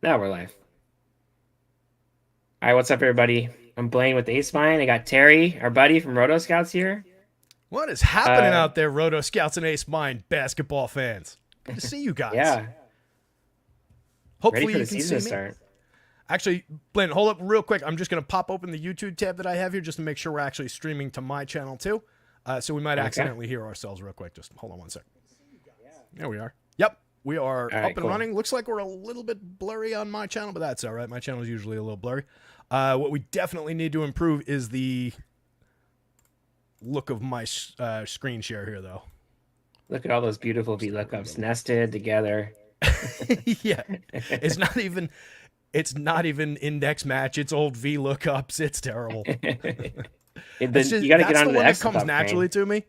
Now we're live. All right, what's up, everybody? I'm Blaine with Acemind. I got Terry, our buddy from Rotoscouts here. What is happening Uh, out there, Roto Scouts and Ace Mind basketball fans? Good to see you guys. yeah, ready Hopefully for you the can season see to me. start. Actually, Blaine, hold up real quick. I'm just going to pop open the YouTube tab that I have here just to make sure we're actually streaming to my channel too. So we might Okay. accidentally hear ourselves real quick. Just hold on one sec. There we are. Yep, we are All right, up and cool. running. Looks like we're a little bit blurry on my channel, but that's all right. My channel is usually a little blurry. What we definitely need to improve is the look of my screen share here, though. Look at all those beautiful VLOOKUPs nested together. Yeah, it's not even index match. It's old VLOOKUPs. It's terrible. It's You just got to get that's the onto the one that Excel comes top naturally train. to me.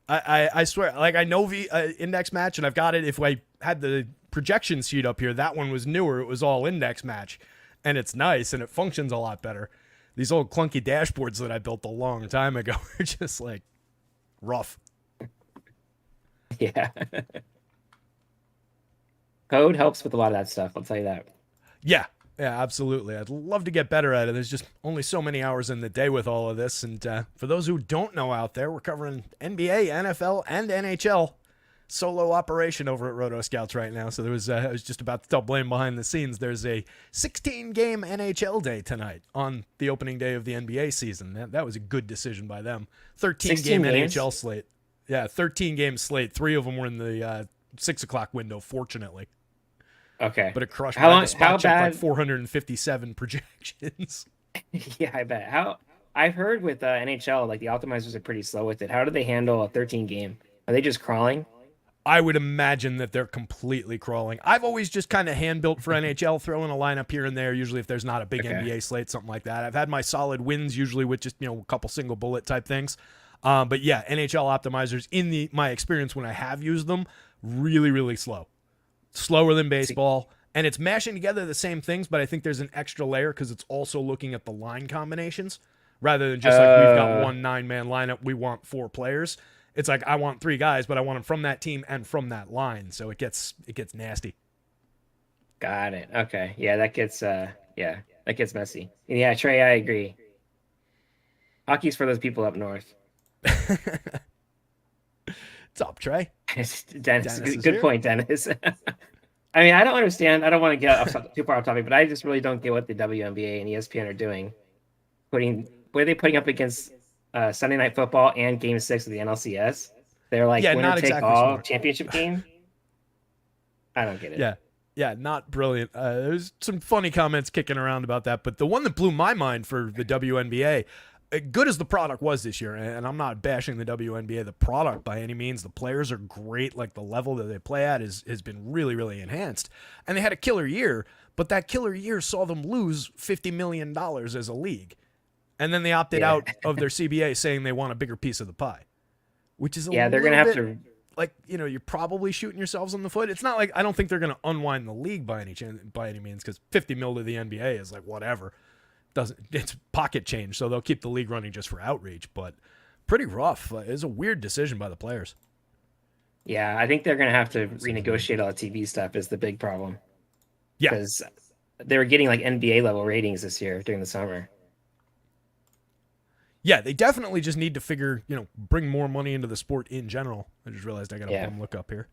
I swear, like I know index match, and I've got it. If I had the projection sheet up here, that one was newer. It was all index match, and it's nice and it functions a lot better. These old clunky dashboards that I built a long time ago are just like rough. Yeah. Code helps with a lot of that stuff. I'll tell you that. Yeah, yeah, absolutely. I'd love to get better at it. There's just only so many hours in the day with all of this. And for those who don't know out there, we're covering NBA, NFL, and NHL solo operation over at Roto Scouts right now. So there was, I was just about to tell Blaine behind the scenes, there's a 16-game NHL day tonight on the opening day of the NBA season. That was a good decision by them. 16 13-game games? NHL slate. Yeah, 13-game slate. 3 of them were in the 6 o'clock window, fortunately. Okay. But it crushed me. How I had long? to How spot check like bad? 457 projections. Yeah, I bet. How? I've heard with NHL, like the optimizers are pretty slow with it. How do they handle a 13 game? Are they just crawling? I would imagine that they're completely crawling. I've always just kind of hand built for NHL, throwing a lineup here and there, usually if there's not a big Okay. NBA slate, something like that. I've had my solid wins, usually with just, a couple single bullet type things. But yeah, NHL optimizers, in my experience when I have used them, really, really slow. Slower than baseball. And it's mashing together the same things, but I think there's an extra layer because it's also looking at the line combinations rather than just like we've got one 9-man lineup, we want 4 players. It's like I want 3 guys, but I want them from that team and from that line, so it gets nasty. Got it. Okay. Yeah, that gets messy. Yeah, Trey, I agree. Hockey's for those people up north. What's up, Trey? Dennis, Dennis is good here. point, Dennis. I mean, I don't understand. I don't want to get too far off topic, but I just really don't get what the WNBA and ESPN are doing. What are they putting up against Sunday Night Football and Game 6 of the NLCS? They're like Yeah, winner not take exactly all smart. championship game. I don't get it. Yeah. Yeah, not brilliant. There's some funny comments kicking around about that, but the one that blew my mind for the WNBA, good as the product was this year, and I'm not bashing the WNBA, the product by any means. The players are great. Like the level that they play at has been really, really enhanced. And they had a killer year, but that killer year saw them lose $50 million as a league. And then they opted Yeah, out of their CBA saying they want a bigger piece of the pie, which is a yeah, they're gonna little have bit to. like, you're probably shooting yourselves in the foot. It's not like I don't think they're going to unwind the league by any means, because 50 mil to the NBA is like whatever. It's pocket change, so they'll keep the league running just for outreach. But pretty rough. It's a weird decision by the players. Yeah, I think they're gonna have to renegotiate all the TV stuff. Is the big problem Yeah, because they were getting like NBA level ratings this year during the summer. yeah, they definitely just need to figure, bring more money into the sport in general. I just realized I got a Yeah. bum look up here.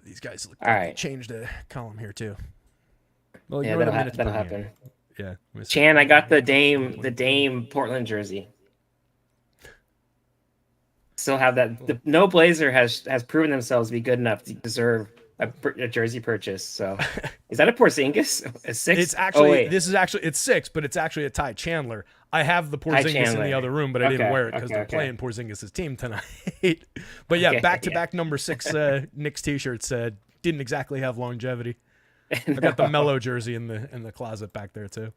These guys look All like they right. changed a column here too. Well, Yeah, ignore the minutes that'll per game. happen. Yeah, let me see. Chan, I got the Dame Portland jersey. Still have that. No Blazer has proven themselves to be good enough to deserve a jersey purchase. So, is that a Porzingis? A 6? It's Oh actually wait, it's 6, but it's actually a Ty Chandler. I have the Ty Porzingis in Chandler. the other room, but I didn't Okay, wear it because okay, they're okay. playing Porzingis' team tonight. But yeah, Okay, back to yeah. back number 6 Knicks t-shirts didn't exactly have longevity. I got the Mellow jersey in the closet back there too.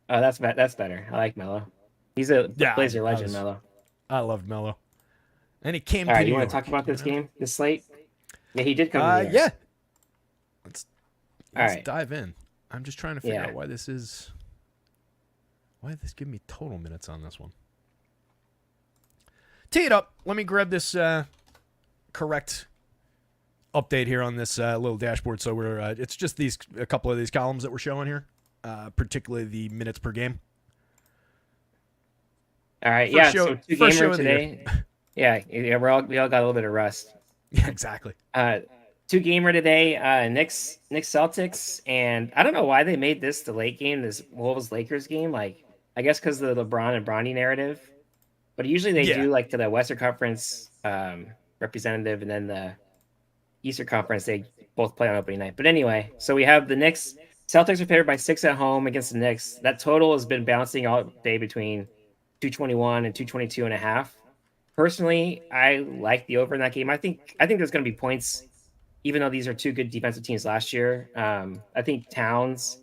Oh, that's better. I like Melo. He's a Yeah, Blazer legend, Melo. I loved Mellow, and he came All to right, New you want to York. talk about this game, this slate? Yeah, he did come to New York. Yeah. Let's All right. dive in. I'm just trying to figure Yeah. out why this give me total minutes on this one. Tee it up. Let me grab this correct update here on this little dashboard. So it's just a couple of these columns that we're showing here, particularly the minutes per game. All right, so two gamer today. Yeah, we all got a little bit of rust. Yeah, exactly. Two gamer today. Knicks Celtics, and I don't know why they made this the late game, this Wolves Lakers game. Like, I guess because of the LeBron and Bronny narrative. But usually they do like to the Western Conference representative, and then the Eastern Conference, they both play on opening night. But anyway, so we have the Knicks. Celtics are favored by 6 at home against the Knicks. That total has been bouncing all day between 221 and 222.5. Personally, I like the over in that game. I think there's going to be points, even though these are two good defensive teams last year. I think Towns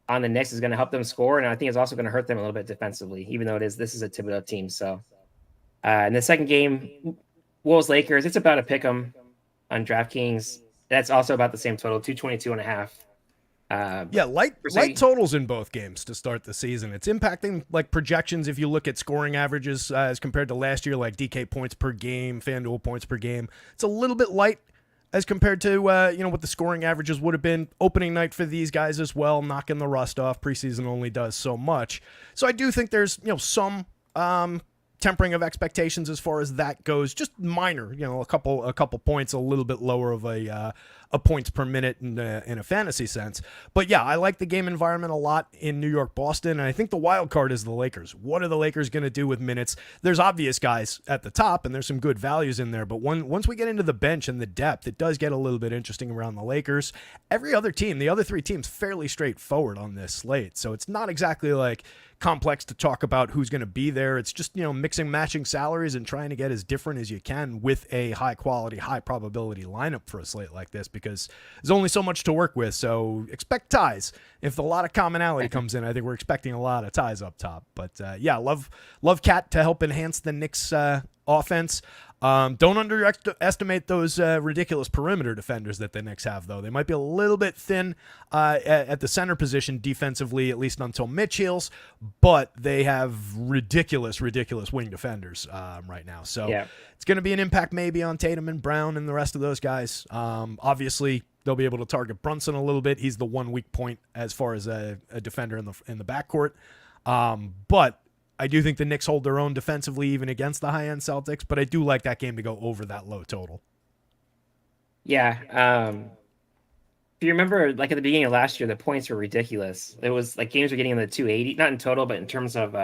on the Knicks is going to help them score, and I think it's also going to hurt them a little bit defensively, even though this is a Thibodeau team. So, in the second game, Wolves Lakers, it's about a pick 'em on DraftKings. That's also about the same total, 222.5. Light totals in both games to start the season. It's impacting like projections if you look at scoring averages as compared to last year, like DK points per game, FanDuel points per game. It's a little bit light as compared to what the scoring averages would have been. Opening night for these guys as well, knocking the rust off. Preseason only does so much. So I do think there's some tempering of expectations as far as that goes. Just minor, a couple points, a little bit lower of a points per minute in a fantasy sense. But yeah, I like the game environment a lot in New York, Boston, and I think the wild card is the Lakers. What are the Lakers going to do with minutes? There's obvious guys at the top, and there's some good values in there. But once we get into the bench and the depth, it does get a little bit interesting around the Lakers. Every other team, the other three teams, fairly straightforward on this slate. So it's not exactly like complex to talk about who's going to be there. It's just, mixing, matching salaries and trying to get as different as you can with a high quality, high probability lineup for a slate like this, because there's only so much to work with. So expect ties. If a lot of commonality comes in, I think we're expecting a lot of ties up top. But love Cat to help enhance the Knicks offense. Don't underestimate those ridiculous perimeter defenders that the Knicks have, though. They might be a little bit thin at the center position defensively, at least until Mitch heals, but they have ridiculous wing defenders right now. So It's going to be an impact maybe on Tatum and Brown and the rest of those guys. Obviously, they'll be able to target Brunson a little bit. He's the one weak point as far as a defender in the backcourt. But I do think the Knicks hold their own defensively even against the high-end Celtics, but I do like that game to go over that low total. Yeah. If you remember, like at the beginning of last year, the points were ridiculous. It was like games were getting in the 280, not in total, but in terms of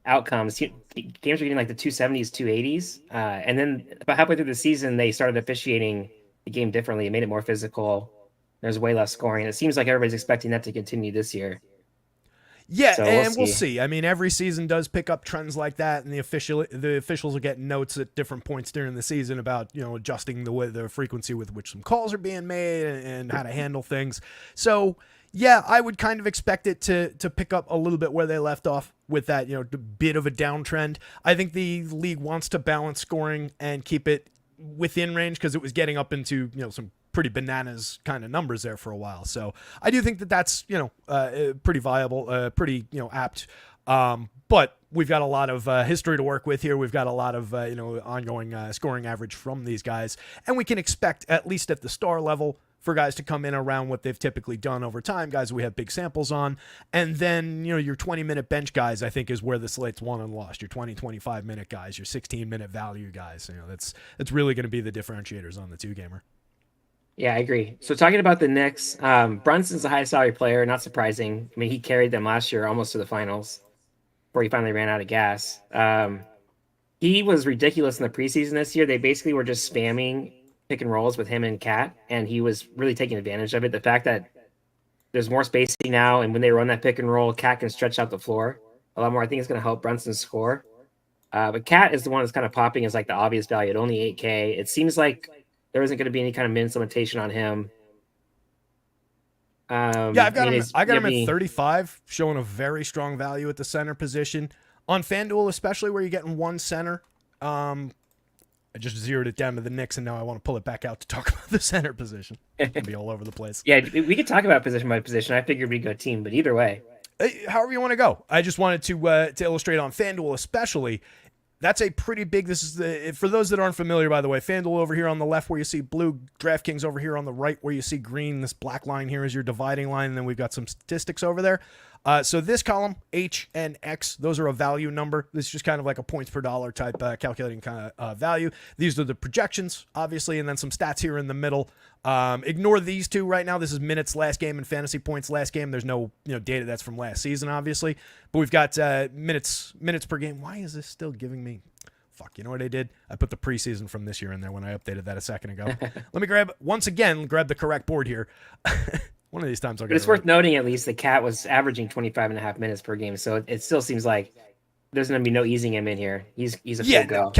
outcomes. Games were getting like the 270s, 280s. And then about halfway through the season, they started officiating the game differently. It made it more physical. There's way less scoring. It seems like everybody's expecting that to continue this year. Yeah, so we'll see. I mean, every season does pick up trends like that, and the officials will get notes at different points during the season about adjusting the frequency with which some calls are being made and how to handle things. So yeah, I would kind of expect it to pick up a little bit where they left off with that bit of a downtrend. I think the league wants to balance scoring and keep it within range because it was getting up into some pretty bananas kind of numbers there for a while. So I do think that's pretty viable, pretty apt. But we've got a lot of history to work with here. We've got a lot of ongoing scoring average from these guys, and we can expect at least at the star level for guys to come in around what they've typically done over time, guys we have big samples on. And then your 20-minute bench guys, I think, is where the slate's won and lost. Your 25-minute guys, your 16-minute value guys. That's really going to be the differentiators on the two-gamer. Yeah, I agree. So talking about the Knicks, Brunson's a high salary player, not surprising. I mean, he carried them last year almost to the finals before he finally ran out of gas. He was ridiculous in the preseason this year. They basically were just spamming pick and rolls with him and Cat, and he was really taking advantage of it. The fact that there's more spacing now, and when they run that pick and roll, Cat can stretch out the floor a lot more. I think it's going to help Brunson score. But Cat is the one that's kind of popping as like the obvious value at only 8K. It seems like there isn't going to be any kind of minutes limitation on him. I got him at 35, showing a very strong value at the center position. On FanDuel, especially where you're getting one center, I just zeroed it down to the Knicks, and now I want to pull it back out to talk about the center position. It'll be all over the place. Yeah, we could talk about position by position. I figured we'd go team, but either way. However you want to go. I just wanted to illustrate on FanDuel especially, That's a pretty big. This is for those that aren't familiar, by the way. FanDuel over here on the left where you see blue, DraftKings over here on the right where you see green. This black line here is your dividing line, and then we've got some statistics over there. So this column, H and X, those are a value number. This is just kind of like a points per dollar type calculating kind of value. These are the projections, obviously, and then some stats here in the middle. Ignore these two right now. This is minutes last game and fantasy points last game. There's no data that's from last season, obviously, but we've got minutes per game. Why is this still giving me? Fuck, you know what I did? I put the preseason from this year in there when I updated that a second ago. Let me grab the correct board here. One of these times I'll get it. But it's worth noting at least the Cat was averaging 25.5 minutes per game, so it still seems like there's going to be no easing him in here. He's a full go.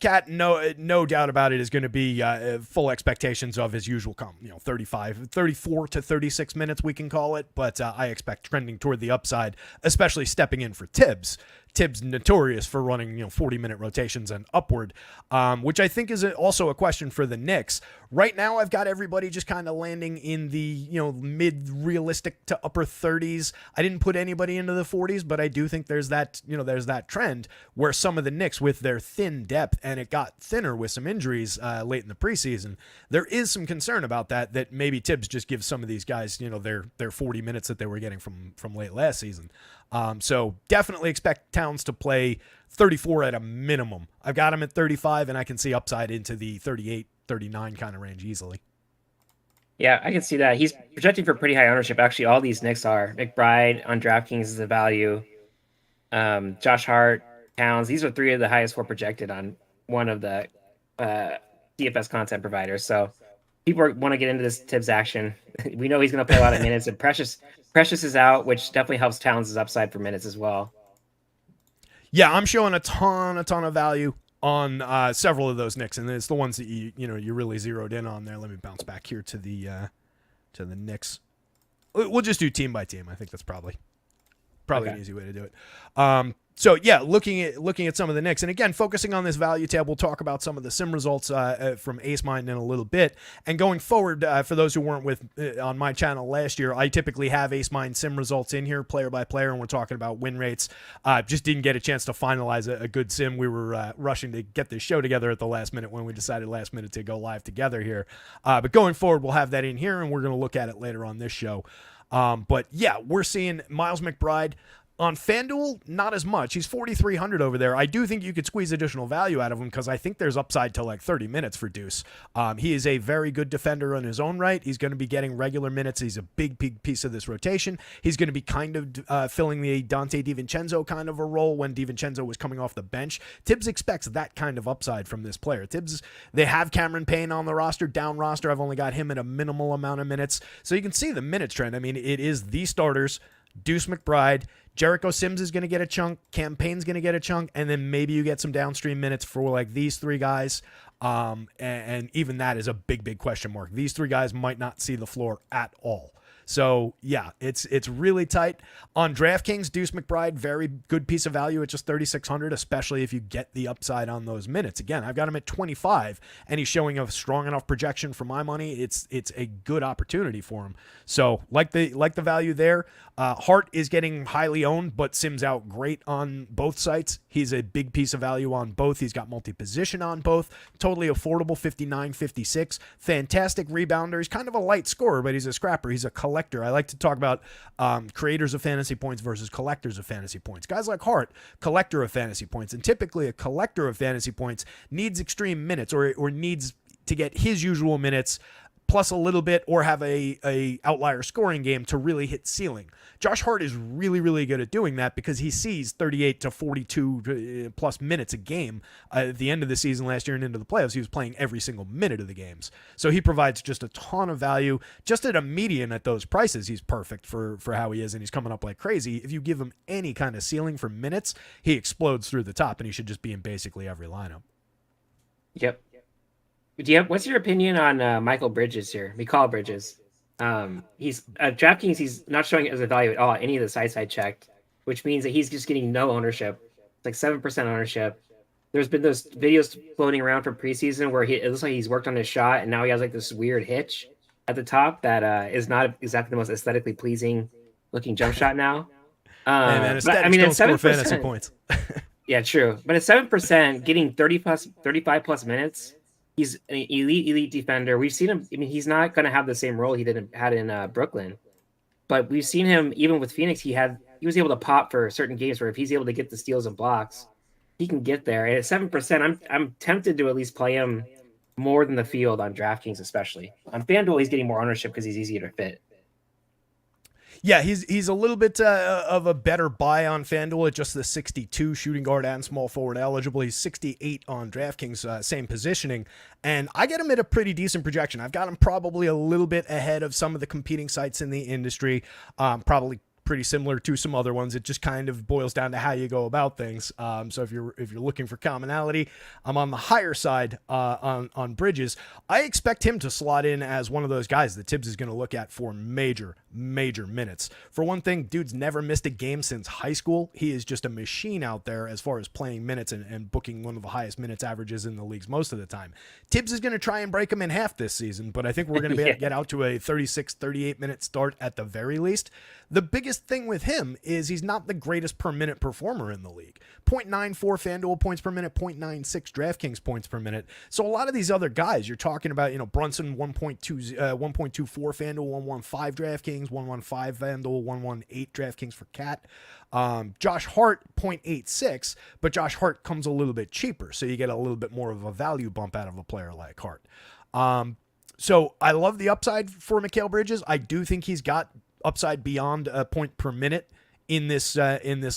Cat, no doubt about it, is going to be full expectations of his usual 34 to 36 minutes we can call it, but I expect trending toward the upside, especially stepping in for Tibbs. Tibbs notorious for running 40-minute rotations and upward, which I think is also a question for the Knicks. Right now, I've got everybody just kind of landing in the mid-realistic to upper 30s. I didn't put anybody into the 40s, but I do think there's that trend where some of the Knicks, with their thin depth, and it got thinner with some injuries late in the preseason, there is some concern about that maybe Tibbs just gives some of these guys their 40 minutes that they were getting from late last season. So definitely expect Towns to play 34 at a minimum. I've got him at 35, and I can see upside into the 38, 39 kind of range easily. Yeah, I can see that. He's projecting for pretty high ownership. Actually, all these Knicks are. McBride on DraftKings is a value. Josh Hart, Towns. These are three of the highest for projected on one of the DFS content providers. So people want to get into this Tibbs action. We know he's going to play a lot of minutes, and Precious is out, which definitely helps Towns' upside for minutes as well. Yeah, I'm showing a ton of value on several of those Knicks, and it's the ones that you really zeroed in on there. Let me bounce back here to the Knicks. We'll just do team by team. I think that's probably okay. An easy way to do it. So yeah, looking at some of the Knicks, and again, focusing on this value tab, we'll talk about some of the sim results from Acemind in a little bit. And going forward, for those who weren't on my channel last year, I typically have Acemind sim results in here, player by player, and we're talking about win rates. Just didn't get a chance to finalize a good sim. We were rushing to get this show together at the last minute when we decided last minute to go live together here. But going forward, we'll have that in here, and we're going to look at it later on this show. But yeah, we're seeing Miles McBride. On FanDuel, not as much. He's 4,300 over there. I do think you could squeeze additional value out of him because I think there's upside to like 30 minutes for Deuce. He is a very good defender in his own right. He's going to be getting regular minutes. He's a big piece of this rotation. He's going to be kind of filling the Dante DiVincenzo kind of a role when DiVincenzo was coming off the bench. Tibbs expects that kind of upside from this player. Tibbs, they have Cameron Payne on the roster, down roster. I've only got him at a minimal amount of minutes. So you can see the minutes trend. I mean, it is the starters, Deuce McBride, Jericho Sims is going to get a chunk, Campaign's going to get a chunk, and then maybe you get some downstream minutes for like these three guys. And even that is a big question mark. These three guys might not see the floor at all. So yeah, it's really tight. On DraftKings, Deuce McBride, very good piece of value at just 3,600, especially if you get the upside on those minutes. Again, I've got him at 25, and he's showing a strong enough projection for my money. It's a good opportunity for him. So like the value there. Hart is getting highly owned, but Sims out great on both sites. He's a big piece of value on both. He's got multi-position on both. Totally affordable, 59, 56. Fantastic rebounder. He's kind of a light scorer, but he's a scrapper. He's a collector. I like to talk about creators of fantasy points versus collectors of fantasy points. Guys like Hart, collector of fantasy points. And typically a collector of fantasy points needs extreme minutes or needs to get his usual minutes plus a little bit or have a outlier scoring game to really hit ceiling. Josh Hart is really good at doing that because he sees 38 to 42 plus minutes a game at the end of the season last year and into the playoffs. He was playing every single minute of the games. So he provides just a ton of value. Just at a median at those prices, he's perfect for how he is, and he's coming up like crazy. If you give him any kind of ceiling for minutes, he explodes through the top, and he should just be in basically every lineup. Yep. What's your opinion on Mikal Bridges here? Mikal Bridges. He's DraftKings. He's not showing it as a value at all. Any of the sites I checked, which means that he's just getting no ownership. It's like 7% ownership. There's been those videos floating around from preseason where it looks like he's worked on his shot, and now he has like this weird hitch at the top that is not exactly the most aesthetically pleasing looking jump shot now. Hey man, aesthetics don't score fantasy points. Yeah, true. But at 7%, getting 30 plus, 35 plus minutes, he's an elite defender. We've seen him. I mean, he's not going to have the same role he had in Brooklyn, but we've seen him even with Phoenix. He was able to pop for certain games where if he's able to get the steals and blocks, he can get there. And at 7%, I'm tempted to at least play him more than the field on DraftKings, especially on FanDuel. He's getting more ownership because he's easier to fit. Yeah, he's a little bit of a better buy on FanDuel at just the 62 shooting guard and small forward eligible. He's 68 on DraftKings, same positioning. And I get him at a pretty decent projection. I've got him probably a little bit ahead of some of the competing sites in the industry, probably pretty similar to some other ones. It just kind of boils down to how you go about things. So if you're looking for commonality, I'm on the higher side on Bridges. I expect him to slot in as one of those guys that Tibbs is going to look at for major minutes. For one thing, dude's never missed a game since high school. He is just a machine out there as far as playing minutes and booking one of the highest minutes averages in the leagues most of the time. Tibbs is going to try and break him in half this season, but I think we're going to be able to get out to a 36, 38 minute start at the very least. The biggest thing with him is he's not the greatest per minute performer in the league. 0.94 FanDuel points per minute, 0.96 DraftKings points per minute. So a lot of these other guys, you're talking about, Brunson 1.24 FanDuel, 115 DraftKings, 115 FanDuel, 118 DraftKings for Cat. Josh Hart 0.86, but Josh Hart comes a little bit cheaper, so you get a little bit more of a value bump out of a player like Hart. So I love the upside for Mikal Bridges. I do think he's got upside beyond a point per minute in this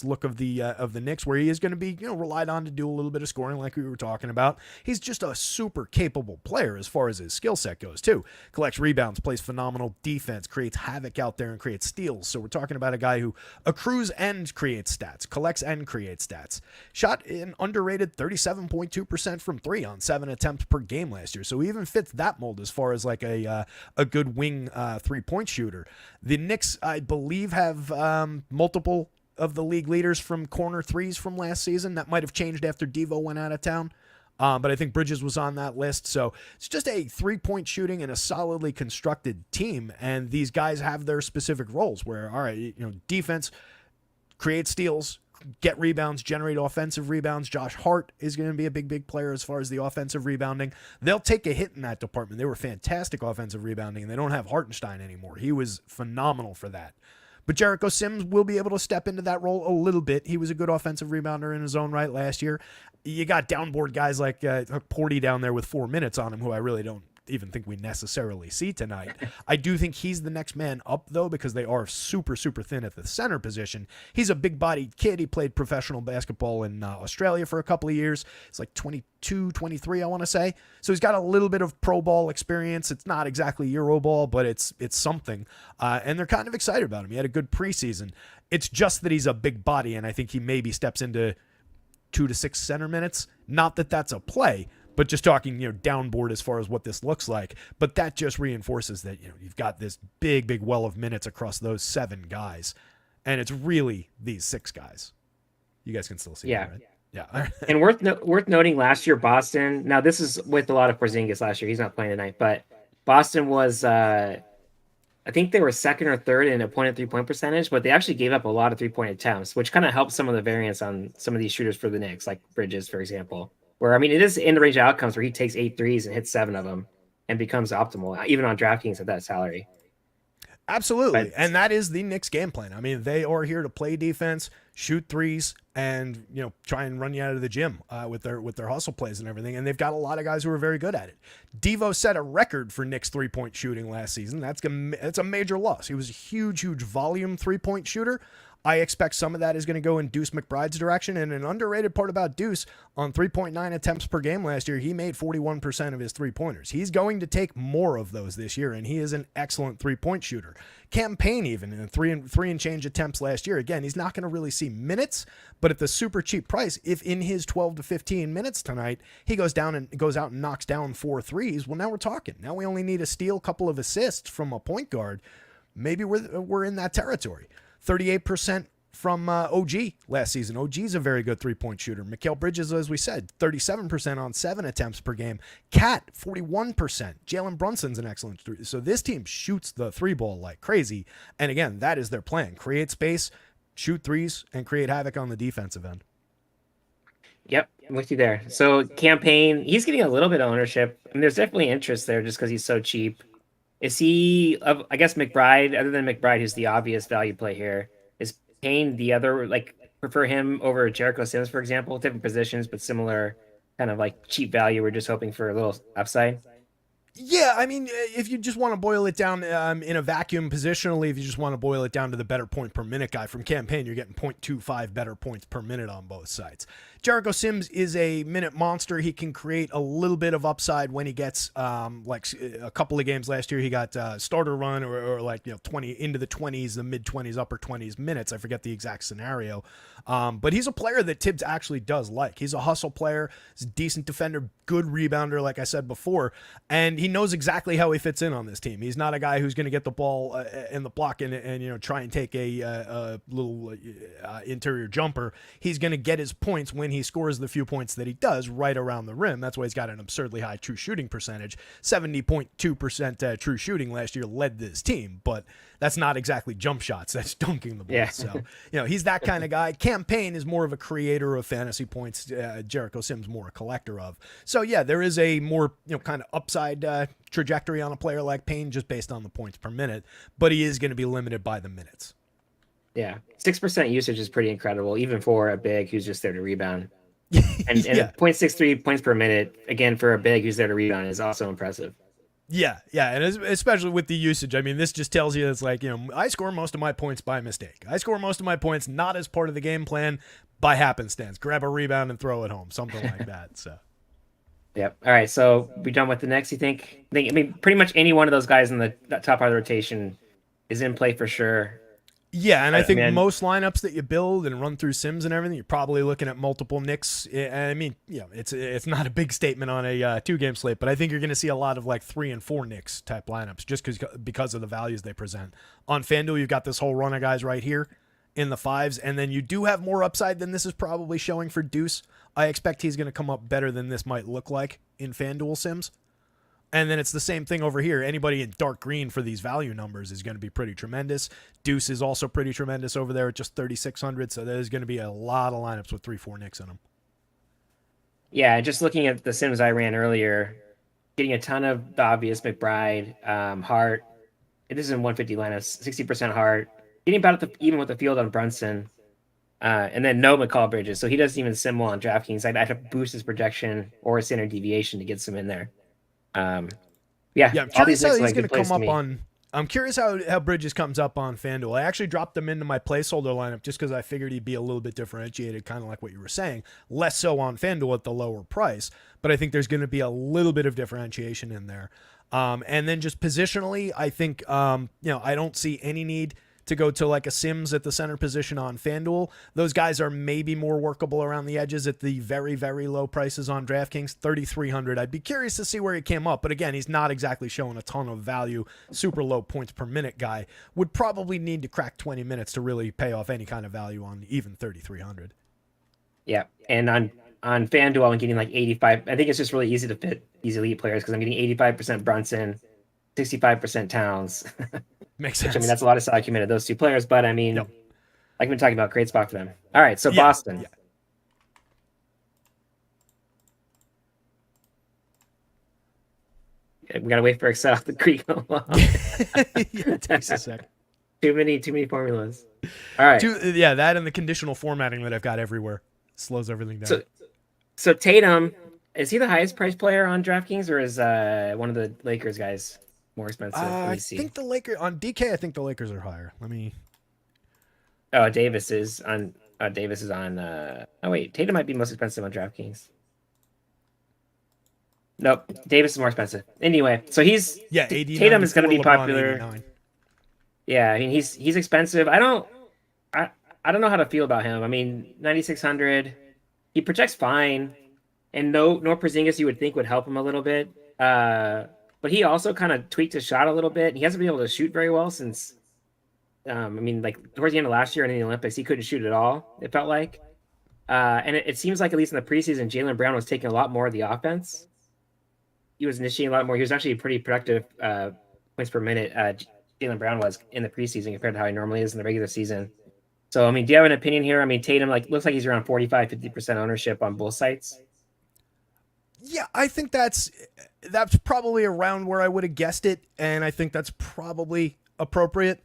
look of the Knicks, where he is going to be relied on to do a little bit of scoring like we were talking about. He's just a super capable player as far as his skill set goes too. Collects rebounds, plays phenomenal defense, creates havoc out there, and creates steals. So we're talking about a guy who accrues and creates stats, collects and creates stats. Shot an underrated 37.2% from three on 7 attempts per game last year. So he even fits that mold as far as like a good wing 3-point shooter. The Knicks, I believe, have multiple of the league leaders from corner threes from last season. That might have changed after Devo went out of town. But I think Bridges was on that list. So it's just a 3-point shooting and a solidly constructed team. And these guys have their specific roles where, all right, defense, create steals, get rebounds, generate offensive rebounds. Josh Hart is going to be a big player as far as the offensive rebounding. They'll take a hit in that department. They were fantastic offensive rebounding, and they don't have Hartenstein anymore. He was phenomenal for that. But Jericho Sims will be able to step into that role a little bit. He was a good offensive rebounder in his own right last year. You got downboard guys like Porty down there with 4 minutes on him, who I really don't even think we necessarily see tonight. I do think he's the next man up, though, because they are super thin at the center position. He's a big-bodied kid. He played professional basketball in Australia for a couple of years. It's like 22, 23, I want to say. So he's got a little bit of pro ball experience. It's not exactly Euro ball, but it's something. And they're kind of excited about him. He had a good preseason. It's just that he's a big body, and I think he maybe steps into 2 to 6 center minutes. Not that that's a play, but just talking, downboard as far as what this looks like. But that just reinforces that, you've got this big well of minutes across those 7 guys. And it's really these 6 guys. You guys can still see that, right? Yeah. And worth noting, last year, Boston, now this is with a lot of Porzingis last year. He's not playing tonight, but Boston was, I think they were second or third in opponent 3-point percentage, but they actually gave up a lot of 3-point attempts, which kind of helped some of the variance on some of these shooters for the Knicks, like Bridges, for example. Where, it is in the range of outcomes where he takes 8 threes and hits 7 of them and becomes optimal, even on DraftKings at that salary. Absolutely. And that is the Knicks game plan. They are here to play defense, shoot threes, and, try and run you out of the gym with their hustle plays and everything. And they've got a lot of guys who are very good at it. Devo set a record for Knicks 3-point shooting last season. That's a major loss. He was a huge volume 3-point shooter. I expect some of that is going to go in Deuce McBride's direction. And an underrated part about Deuce, on 3.9 attempts per game last year, he made 41% of his 3-pointers. He's going to take more of those this year, and he is an excellent 3-point shooter. Campaign even in 3 and change attempts last year. Again, he's not going to really see minutes, but at the super cheap price, if in his 12 to 15 minutes tonight, he goes out and knocks down 4 threes, well, now we're talking. Now we only need a steal, couple of assists from a point guard. Maybe we're in that territory. 38% from OG last season. OG's a very good 3-point shooter. Mikal Bridges, as we said, 37% on 7 attempts per game. Cat, 41%. Jalen Brunson's an excellent 3. So this team shoots the 3-ball like crazy. And again, that is their plan. Create space, shoot threes, and create havoc on the defensive end. Yep, I'm with you there. So campaign, he's getting a little bit of ownership. I mean, there's definitely interest there just because he's so cheap. Is he? I guess McBride. Other than McBride, who's the obvious value play here, is Payne the other? Like prefer him over Jericho Sims, for example. Different positions, but similar kind of like cheap value. We're just hoping for a little upside. Yeah, I mean, if you just want to boil it down in a vacuum positionally, if you just want to boil it down to the better point per minute guy from campaign, you're getting 0.25 better points per minute on both sides. Jericho Sims is a minute monster. He can create a little bit of upside when he gets like a couple of games last year. He got starter run or like 20 into the 20s, the mid 20s, upper 20s minutes. I forget the exact scenario, but he's a player that Tibbs actually does like. He's a hustle player. He's a decent defender, good rebounder, like I said before, and he knows exactly how he fits in on this team. He's not a guy who's going to get the ball in the block and try and take a little interior jumper. He's going to get his points when he scores the few points that he does right around the rim. That's why he's got an absurdly high true shooting percentage. 70.2% true shooting last year led this team, but that's not exactly jump shots. That's dunking the ball. Yeah. So, he's that kind of guy. Campaign is more of a creator of fantasy points. Jericho Sims more a collector of. So, yeah, there is a more, kind of upside trajectory on a player like Payne just based on the points per minute, but he is going to be limited by the minutes. Yeah, 6% usage is pretty incredible, even for a big who's just there to rebound. And Yeah. 0.63 points per minute, again, for a big who's there to rebound is also impressive. Yeah, and especially with the usage. I mean, this just tells you it's like, I score most of my points by mistake. I score most of my points not as part of the game plan, by happenstance. Grab a rebound and throw it home, something like that. So. Yep. All right. So we done with the next. You think? I mean, pretty much any one of those guys in the top part of the rotation is in play for sure. Yeah, and I think mean, most lineups that you build and run through Sims and everything, you're probably looking at multiple Knicks. I mean, it's not a big statement on a two-game slate, but I think you're going to see a lot of like 3 and 4 Knicks type lineups just because of the values they present. On FanDuel, you've got this whole run of guys right here in the 5s, and then you do have more upside than this is probably showing for Deuce. I expect he's going to come up better than this might look like in FanDuel Sims. And then it's the same thing over here. Anybody in dark green for these value numbers is going to be pretty tremendous. Deuce is also pretty tremendous over there at just 3,600. So there's going to be a lot of lineups with 3-4 Knicks in them. Yeah, just looking at the Sims I ran earlier, getting a ton of the obvious McBride, Hart. This is in 150 lineups, 60% Hart. Getting about even with the field on Brunson. And then no McCall Bridges. So he doesn't even sim well on DraftKings. I'd have to boost his projection or his standard deviation to get some in there. Yeah, I'm curious how he's going to come up me. on. I'm curious how Bridges comes up on FanDuel. I actually dropped him into my placeholder lineup just because I figured he'd be a little bit differentiated, kind of like what you were saying. Less so on FanDuel at the lower price, but I think there's going to be a little bit of differentiation in there. And then just positionally, I think I don't see any need to go to like a Sims at the center position on FanDuel. Those guys are maybe more workable around the edges at the very, very low prices on DraftKings, 3,300. I'd be curious to see where he came up, but again, he's not exactly showing a ton of value. Super low points per minute guy would probably need to crack 20 minutes to really pay off any kind of value on even 3,300. Yeah, and on FanDuel, I'm getting like 85. I think it's just really easy to fit these elite players because I'm getting 85% Brunson, 65% Towns. Makes sense. Which, I mean, that's a lot of side committed those two players, but I mean, Yep. like we've been talking about, great spot for them. All right, so Boston. We gotta wait for Excel to creep along. It takes a second. Too many formulas. All right. That and the conditional formatting that I've got everywhere slows everything down. So Tatum, is he the highest priced player on DraftKings, or is one of the Lakers guys more expensive? I think the Lakers on DK. I think the Lakers are higher. Let me. Oh, Davis is on. Oh wait, Tatum might be most expensive on DraftKings. Nope, Davis is more expensive. Anyway, so Tatum is going to be popular. 89. Yeah, I mean he's expensive. I don't know how to feel about him. I mean, 9,600. He projects fine, and no Porzingis you would think would help him a little bit. But he also kind of tweaked his shot a little bit. He hasn't been able to shoot very well since, I mean, like towards the end of last year in the Olympics, he couldn't shoot at all, it felt like. And it seems like, at least in the preseason, Jaylen Brown was taking a lot more of the offense. He was initiating a lot more. He was actually pretty productive points per minute. Jaylen Brown was in the preseason compared to how he normally is in the regular season. So, I mean, do you have an opinion here? I mean, Tatum like looks like he's around 45-50% ownership on both sites. Yeah, I think that's probably around where I would have guessed it, and I think that's probably appropriate.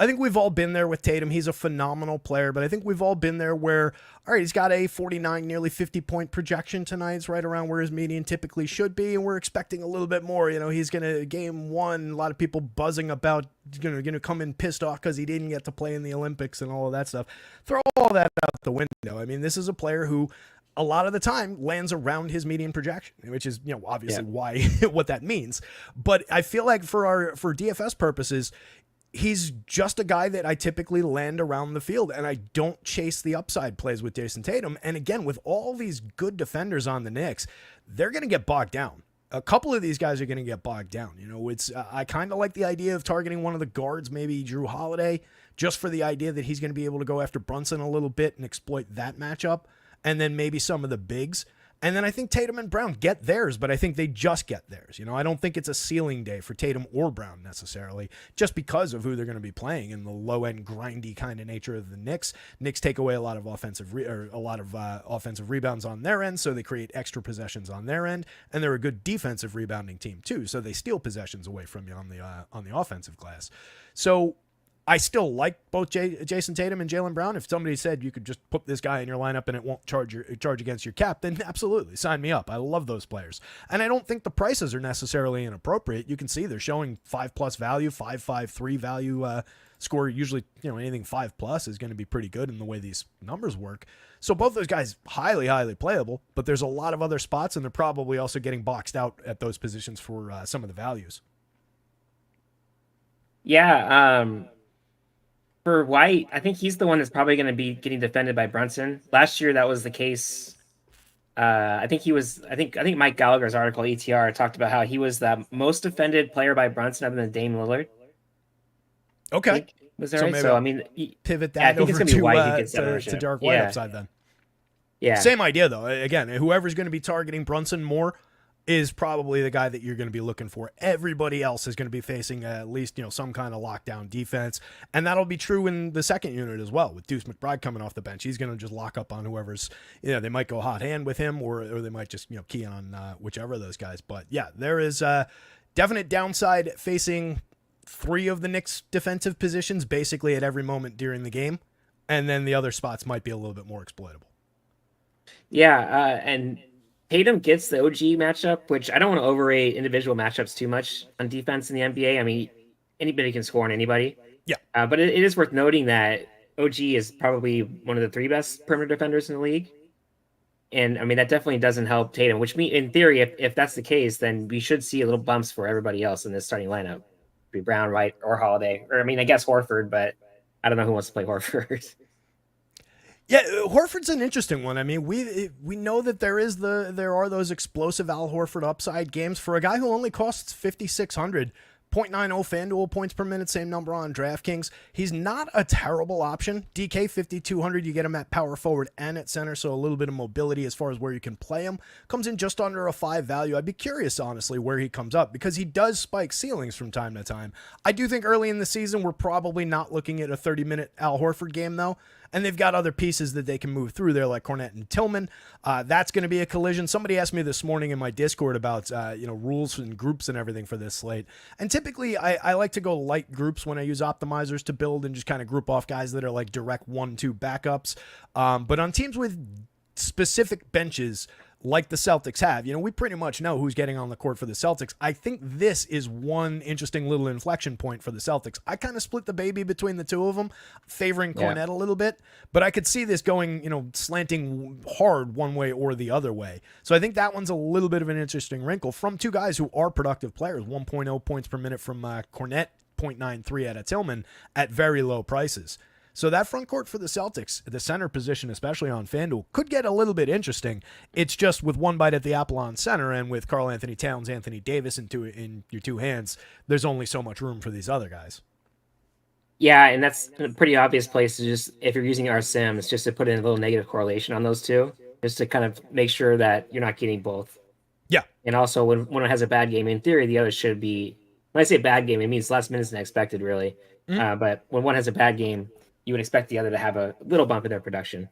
I think we've all been there with Tatum. He's a phenomenal player, but I think we've all been there where, all right, he's got a 49, nearly 50-point projection tonight. It's right around where his median typically should be, and we're expecting a little bit more. You know, he's going to game one, a lot of people buzzing about going to come in pissed off because he didn't get to play in the Olympics and all of that stuff. Throw all that out the window. I mean, this is a player who a lot of the time lands around his median projection, which is, you know, obviously why what that means. But I feel like for DFS purposes, he's just a guy that I typically land around the field, and I don't chase the upside plays with Jason Tatum. And again, with all these good defenders on the Knicks, they're going to get bogged down. A couple of these guys are going to get bogged down. You know, it's I kind of like the idea of targeting one of the guards, maybe Drew Holiday, just for the idea that he's going to be able to go after Brunson a little bit and exploit that matchup. And then maybe some of the bigs. And then I think Tatum and Brown get theirs, but I think they just get theirs. You know, I don't think it's a ceiling day for Tatum or Brown necessarily, just because of who they're going to be playing and the low-end grindy kind of nature of the Knicks. Knicks take away a lot of offensive rebounds on their end, so they create extra possessions on their end, and they're a good defensive rebounding team too, so they steal possessions away from you on the offensive glass. So I still like both Jason Tatum and Jaylen Brown. If somebody said you could just put this guy in your lineup and it won't charge against your cap, then absolutely, sign me up. I love those players. And I don't think the prices are necessarily inappropriate. You can see they're showing 5+ value, 5.53 value score. Usually, you know, anything 5+ is going to be pretty good in the way these numbers work. So both those guys, highly, highly playable, but there's a lot of other spots, and they're probably also getting boxed out at those positions for some of the values. Yeah, for White, I think he's the one that's probably going to be getting defended by Brunson. Last year, that was the case. I think Mike Gallagher's article, ETR, talked about how he was the most defended player by Brunson other than Dame Lillard. Okay. Was that right? So, I mean, pivot that over to Dark White upside then. Yeah. Same idea, though. Again, whoever's going to be targeting Brunson more is probably the guy that you're going to be looking for. Everybody else is going to be facing at least, you know, some kind of lockdown defense. And that'll be true in the second unit as well. With Deuce McBride coming off the bench, he's going to just lock up on whoever's, you know, they might go hot hand with him, or they might just, you know, key on whichever of those guys. But yeah, there is a definite downside facing three of the Knicks' defensive positions basically at every moment during the game. And then the other spots might be a little bit more exploitable. Yeah, and Tatum gets the OG matchup, which I don't want to overrate individual matchups too much on defense in the NBA. I mean, anybody can score on anybody. Yeah. But it is worth noting that OG is probably one of the 3 best perimeter defenders in the league. And I mean, that definitely doesn't help Tatum, which means in theory, if that's the case, then we should see a little bumps for everybody else in this starting lineup. Be Brown, White, or Holiday. Or I mean, I guess Horford, but I don't know who wants to play Horford. Yeah, Horford's an interesting one. I mean, we know that there are those explosive Al Horford upside games for a guy who only costs 5,600. 0.90 FanDuel points per minute, same number on DraftKings. He's not a terrible option. DK 5,200, you get him at power forward and at center, so a little bit of mobility as far as where you can play him. Comes in just under a 5 value. I'd be curious, honestly, where he comes up, because he does spike ceilings from time to time. I do think early in the season, we're probably not looking at a 30-minute Al Horford game, though. And they've got other pieces that they can move through there, like Cornette and Tillman. That's going to be a collision. Somebody asked me this morning in my Discord about rules and groups and everything for this slate. And typically, I like to go light groups when I use optimizers to build and just kind of group off guys that are like direct 1-2 backups. But on teams with specific benches, like the Celtics have, we pretty much know who's getting on the court for the Celtics. I think this is one interesting little inflection point for the Celtics. I kind of split the baby between the two of them, favoring Cornette a little bit, but I could see this going, slanting hard one way or the other way. So I think that one's a little bit of an interesting wrinkle from two guys who are productive players. 1.0 points per minute from Cornette, 0.93 at Tillman at very low prices. So that front court for the Celtics, the center position, especially on FanDuel, could get a little bit interesting. It's just with one bite at the apple on center, and with Karl Anthony Towns, Anthony Davis in your two hands, there's only so much room for these other guys. Yeah, and that's a pretty obvious place to just, if you're using our sim, it's just to put in a little negative correlation on those two, just to kind of make sure that you're not getting both. Yeah. And also, when one has a bad game, in theory, the other should be, when I say bad game, it means less minutes than expected, really. Mm-hmm. But when one has a bad game, you would expect the other to have a little bump in their production.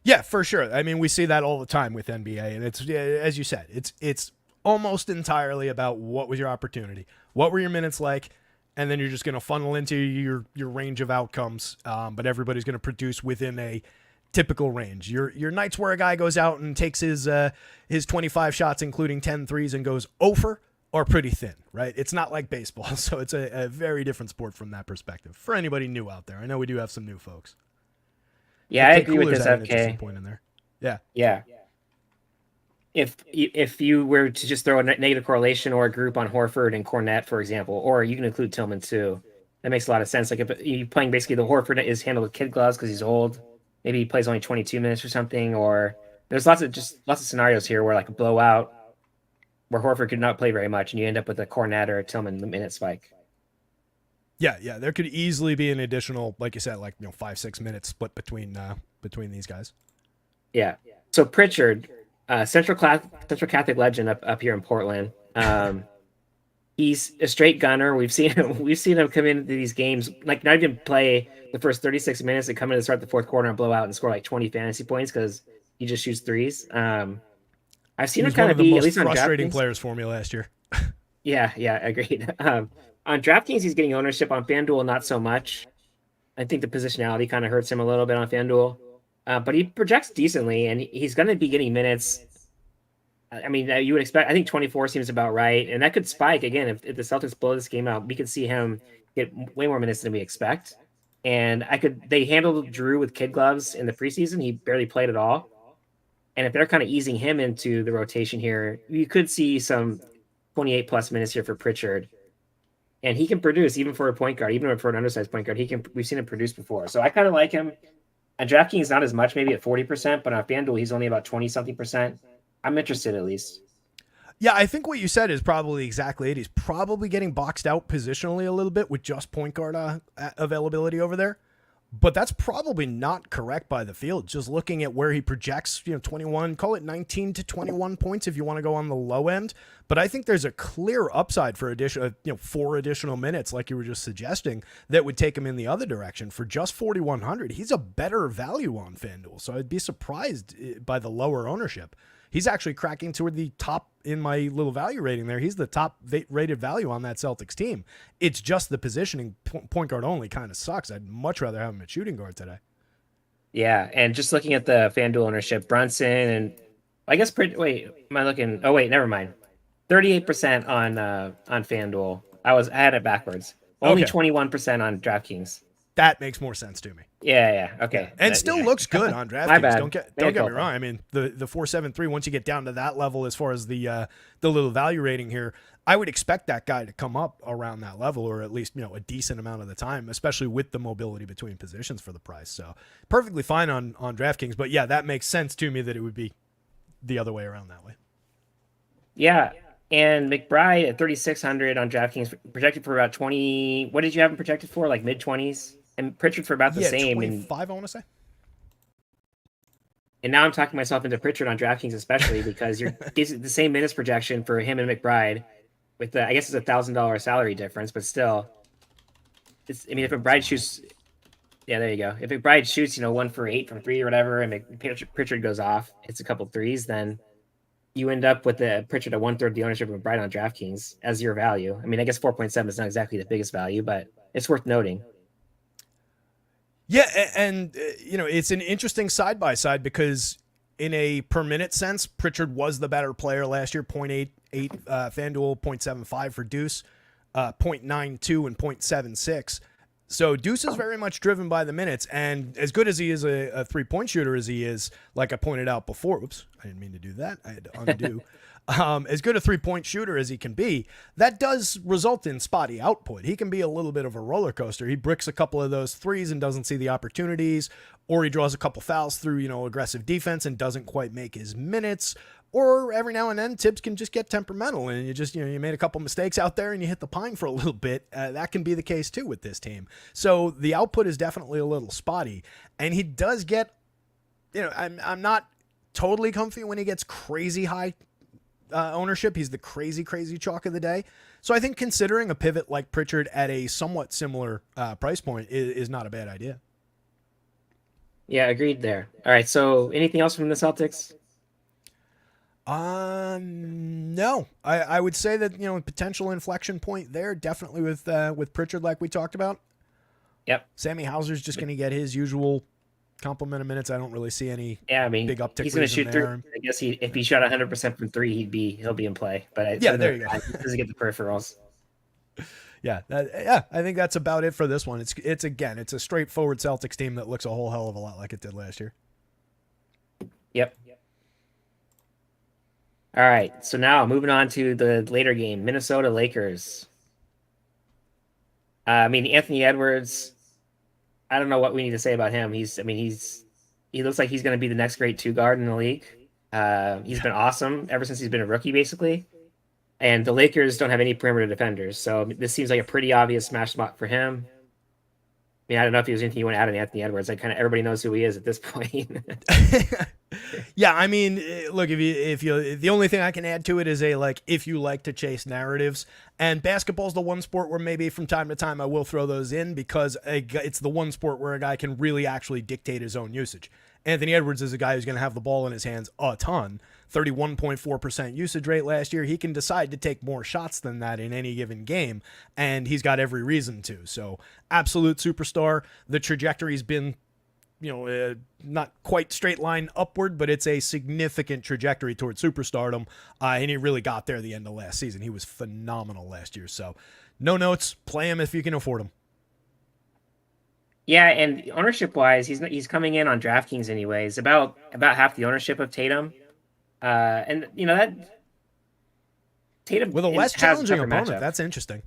Yeah, for sure. I mean, we see that all the time with NBA, and it's, as you said, it's almost entirely about what was your opportunity, what were your minutes like, and then you're just going to funnel into your range of outcomes. But everybody's going to produce within a typical range. Your nights where a guy goes out and takes his 25 shots, including 10 threes, and goes over, are pretty thin, right? It's not like baseball, so it's a very different sport from that perspective. For anybody new out there, I know we do have some new folks. Yeah, I agree with this, FK. Point in there. Yeah. Yeah. If you were to just throw a negative correlation or a group on Horford and Cornette, for example, or you can include Tillman too, that makes a lot of sense. Like if you're playing basically the Horford is handled with kid gloves because he's old. Maybe he plays only 22 minutes or something. Or there's lots of scenarios here where like a blowout, where Horford could not play very much, and you end up with a Cornette or a Tillman minute spike. Yeah, there could easily be an additional, like you said, 5-6 minutes split between these guys. Yeah. So Pritchard, Central Catholic legend up here in Portland. He's a straight gunner. We've seen him come into these games, like not even play the first 36 minutes and come in to start the fourth quarter and blow out and score like 20 fantasy points because he just shoots threes. I've seen him kind of be at least on frustrating players for me last year. Yeah, agreed. On DraftKings, he's getting ownership. On FanDuel, not so much. I think the positionality kind of hurts him a little bit on FanDuel. But he projects decently, and he's going to be getting minutes. I mean, you would expect, I think 24 seems about right. And that could spike again. If the Celtics blow this game out, we could see him get way more minutes than we expect. And they handled Drew with kid gloves in the preseason. He barely played at all. And if they're kind of easing him into the rotation here, you could see some 28 plus minutes here for Pritchard. And he can produce even for a point guard, even for an undersized point guard. We've seen him produce before. So I kind of like him. At DraftKings, not as much, maybe at 40%, but on FanDuel, he's only about 20-something%. I'm interested at least. Yeah, I think what you said is probably exactly it. He's probably getting boxed out positionally a little bit with just point guard availability over there. But that's probably not correct by the field. Just looking at where he projects, 21, call it 19 to 21 points if you want to go on the low end. But I think there's a clear upside for 4 additional minutes, like you were just suggesting, that would take him in the other direction for just 4,100. He's a better value on FanDuel, so I'd be surprised by the lower ownership. He's actually cracking toward the top in my little value rating there. He's the top rated value on that Celtics team. It's just the positioning, point guard only, kind of sucks. I'd much rather have him at shooting guard today. Yeah, and just looking at the FanDuel ownership, Brunson and I guess wait, am I looking? Oh wait, never mind. 38% on FanDuel. I had it backwards. Only 21% on DraftKings. That makes more sense to me. Yeah. Okay. And still looks good on DraftKings. My bad. Don't get me wrong. I mean, the 4.73. Once you get down to that level, as far as the little value rating here, I would expect that guy to come up around that level, or at least a decent amount of the time, especially with the mobility between positions for the price. So perfectly fine on DraftKings. But yeah, that makes sense to me that it would be the other way around that way. Yeah. And McBride at 3,600 on DraftKings, projected for about 20. What did you have him projected for? Like mid-20s? And Pritchard for about the same. 25, I want to say. And now I'm talking myself into Pritchard on DraftKings, especially because you're the same minutes projection for him and McBride with I guess it's $1,000 salary difference, but still, if McBride shoots, yeah, there you go. If McBride shoots, 1 for 8 from 3 or whatever, and Pritchard goes off, hits a couple threes, then you end up with the Pritchard at 1/3 the ownership of McBride on DraftKings as your value. I mean, I guess 4.7 is not exactly the biggest value, but it's worth noting. Yeah, and it's an interesting side-by-side because in a per-minute sense, Pritchard was the better player last year, 0.88 FanDuel, 0.75 for Deuce, 0.92 and 0.76. So Deuce is very much driven by the minutes, and as good as he is a three-point shooter as he is, like I pointed out before, oops, I didn't mean to do that, I had to undo. As good a three-point shooter as he can be, that does result in spotty output. He can be a little bit of a roller coaster. He bricks a couple of those threes and doesn't see the opportunities, or he draws a couple fouls through, aggressive defense and doesn't quite make his minutes, or every now and then Tibbs can just get temperamental and you just, you made a couple mistakes out there and you hit the pine for a little bit. That can be the case too with this team. So the output is definitely a little spotty, and he does get, I'm not totally comfy when he gets crazy high ownership. He's the crazy chalk of the day. So I think considering a pivot like Pritchard at a somewhat similar price point is not a bad idea. Yeah, agreed there. All right. So anything else from the Celtics? No. I would say that a potential inflection point there, definitely with Pritchard, like we talked about. Yep. Sammy Hauser's just going to get his usual complement of minutes. I don't really see any Yeah, I mean, big uptick. he's going to shoot there. three. I guess if he shot 100% from three, he'll be in play. But yeah, there you go. He doesn't get the peripherals. Yeah, I think that's about it for this one. It's a straightforward Celtics team that looks a whole hell of a lot like it did last year. Yep. All right, so now moving on to the later game, Minnesota Lakers. I mean, Anthony Edwards. I don't know what we need to say about him. He looks like he's going to be the next great two guard in the league. He's been awesome ever since he's been a rookie, basically. And the Lakers don't have any perimeter defenders, so this seems like a pretty obvious smash spot for him. I mean, I don't know if there's anything you want to add on Anthony Edwards. Everybody knows who he is at this point. Yeah, I mean, look, if you the only thing I can add to it is if you like to chase narratives, and basketball's the one sport where maybe from time to time I will throw those in because it's the one sport where a guy can really actually dictate his own usage. Anthony Edwards is a guy who's going to have the ball in his hands a ton. 31.4% usage rate last year. He can decide to take more shots than that in any given game, and he's got every reason to. So, absolute superstar. The trajectory's been, not quite straight line upward, but it's a significant trajectory towards superstardom, and he really got there the end of last season. He was phenomenal last year. So, no notes. Play him if you can afford him. Yeah, and ownership-wise, he's coming in on DraftKings anyways. About half the ownership of Tatum. And that Tatum with a less challenging opponent. That's interesting.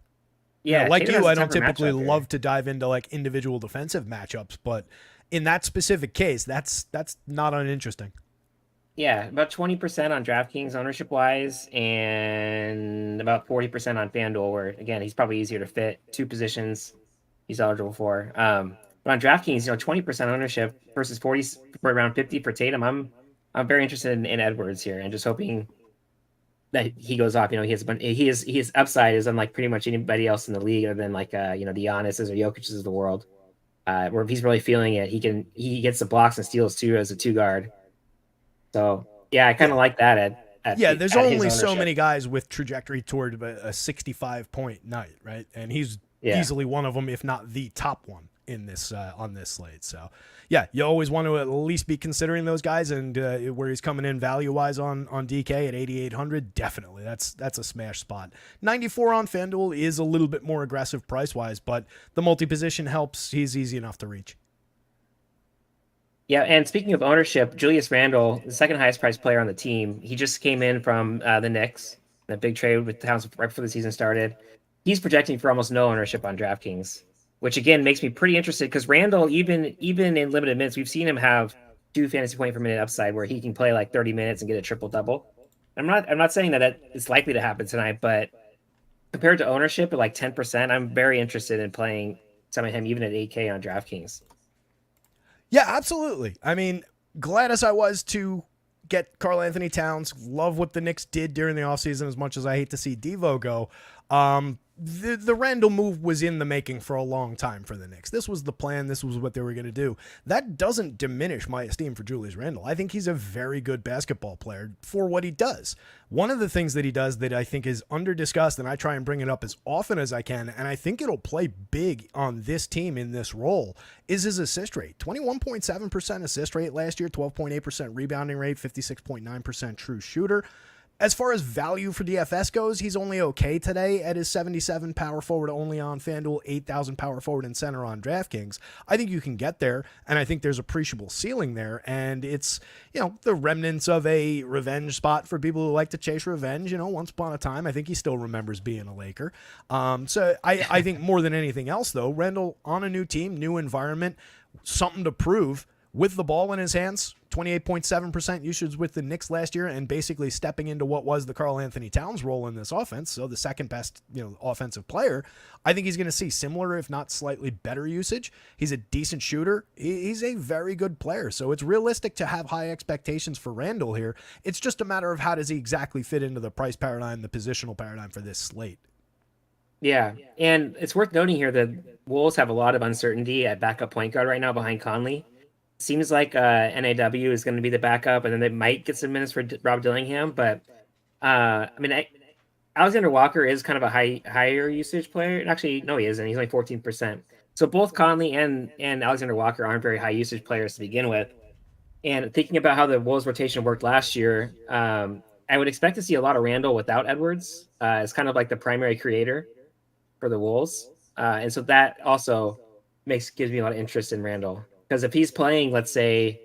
Yeah, like Tatum I don't typically love to dive into individual defensive matchups, but in that specific case, that's not uninteresting. Yeah, about 20% on DraftKings ownership wise, and about 40% on FanDuel. Where again, he's probably easier to fit. Two positions he's eligible for. But on DraftKings, 20% ownership versus 40 for around 50 for Tatum. I'm very interested in Edwards here, and just hoping that he goes off. His upside is unlike pretty much anybody else in the league, other than the Giannis's or Jokic's of the world. Where if he's really feeling it, he gets the blocks and steals too as a two guard. So yeah, I kind of like that. There's only so many guys with trajectory toward a 65-point night, right? And he's easily one of them, if not the top one in this on this slate. So yeah, you always want to at least be considering those guys, and where he's coming in value wise on DK at 8,800, definitely that's a smash spot. 94 on FanDuel is a little bit more aggressive price wise, but the multi position helps. He's easy enough to reach. Yeah, and speaking of ownership, Julius Randle, the second highest priced player on the team, he just came in from the Knicks, that big trade with the Towns right before the season started. He's projecting for almost no ownership on DraftKings, which again makes me pretty interested because Randle, even in limited minutes, we've seen him have 2 fantasy point per minute upside where he can play 30 minutes and get a triple double. I'm not saying that it's likely to happen tonight, but compared to ownership at 10%, I'm very interested in playing some of him even at 8K on DraftKings. Yeah, absolutely. I mean, glad as I was to get Karl Anthony Towns, love what the Knicks did during the offseason as much as I hate to see Devo go. The Randle move was in the making for a long time for the Knicks. This was the plan. This was what they were going to do. That doesn't diminish my esteem for Julius Randle. I think he's a very good basketball player for what he does. One of the things that he does that I think is under-discussed, and I try and bring it up as often as I can, and I think it'll play big on this team in this role, is his assist rate. 21.7% assist rate last year, 12.8% rebounding rate, 56.9% true shooter. As far as value for DFS goes, he's only okay today at his 77 power forward only on FanDuel, 8,000 power forward and center on DraftKings. I think you can get there, and I think there's appreciable ceiling there, and it's, the remnants of a revenge spot for people who like to chase revenge. Once upon a time, I think he still remembers being a Laker. So I think more than anything else, though, Randle on a new team, new environment, something to prove. With the ball in his hands, 28.7% usage with the Knicks last year, and basically stepping into what was the Karl Anthony Towns role in this offense, so the second best offensive player. I think he's going to see similar, if not slightly better usage. He's a decent shooter. He's a very good player, so it's realistic to have high expectations for Randle here. It's just a matter of how does he exactly fit into the price paradigm, the positional paradigm for this slate. Yeah, and it's worth noting here that Wolves have a lot of uncertainty at backup point guard right now behind Conley. Seems like NAW is going to be the backup, and then they might get some minutes for Rob Dillingham. But Alexander Walker is kind of a higher usage player. Actually, no, he isn't. He's only 14%. So both Conley and Alexander Walker aren't very high usage players to begin with. And thinking about how the Wolves rotation worked last year, I would expect to see a lot of Randall without Edwards as kind of like the primary creator for the Wolves. And so that also gives me a lot of interest in Randall. Because if he's playing, let's say,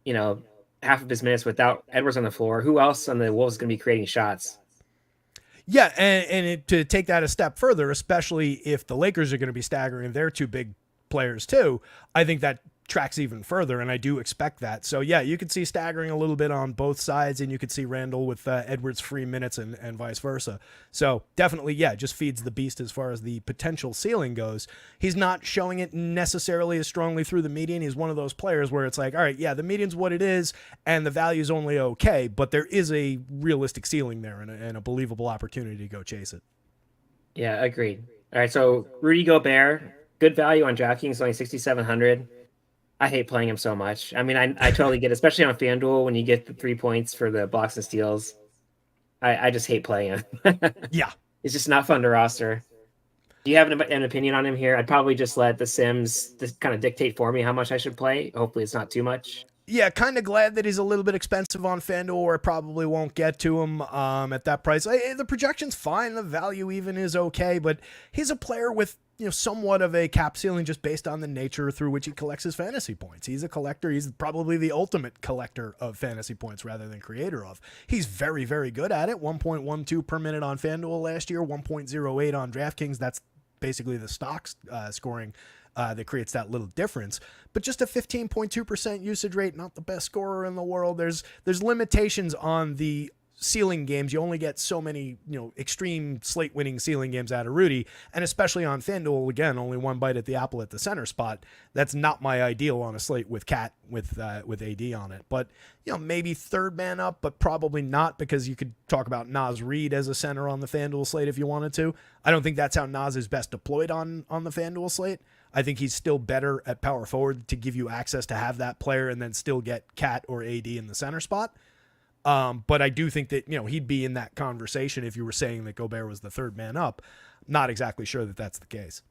you know, half of his minutes without Edwards on the floor, who else on the Wolves is going to be creating shots? Yeah, to take that a step further, especially if the Lakers are going to be staggering their two big players too, I think that tracks even further, and I do expect that. So yeah, you could see staggering a little bit on both sides, and you could see Randall with Edwards free minutes and vice versa. So definitely, yeah, just feeds the beast as far as the potential ceiling goes. He's not showing it necessarily as strongly through the median. He's one of those players where it's like, all right, yeah, the median's what it is, and the value's only okay, but there is a realistic ceiling there and a believable opportunity to go chase it. Yeah, agreed. All right, so Rudy Gobert, good value on DraftKings, only 6,700. I hate playing him so much. I mean, I totally get it, especially on FanDuel when you get the 3 points for the blocks and steals. I just hate playing him. Yeah. It's just not fun to roster. Do you have an opinion on him here? I'd probably just let the Sims just kind of dictate for me how much I should play. Hopefully, it's not too much. Yeah, kind of glad that he's a little bit expensive on FanDuel, or I probably won't get to him at that price. The projection's fine, the value even is okay, but he's a player with somewhat of a cap ceiling just based on the nature through which he collects his fantasy points. He's a collector. He's probably the ultimate collector of fantasy points rather than creator of. He's very, very good at it. 1.12 per minute on FanDuel last year, 1.08 on DraftKings. That's basically the stocks scoring that creates that little difference. But just a 15.2% usage rate, not the best scorer in the world. There's limitations on the ceiling games. You only get so many, extreme slate winning ceiling games out of Rudy, and especially on FanDuel, again, only one bite at the apple at the center spot. That's not my ideal on a slate with Cat with AD on it. But maybe third man up, but probably not, because you could talk about Naz Reid as a center on the FanDuel slate if you wanted to. I don't think that's how Naz is best deployed on the FanDuel slate. I think he's still better at power forward to give you access to have that player and then still get Cat or AD in the center spot. But I do think that, he'd be in that conversation if you were saying that Gobert was the third man up. Not exactly sure that that's the case.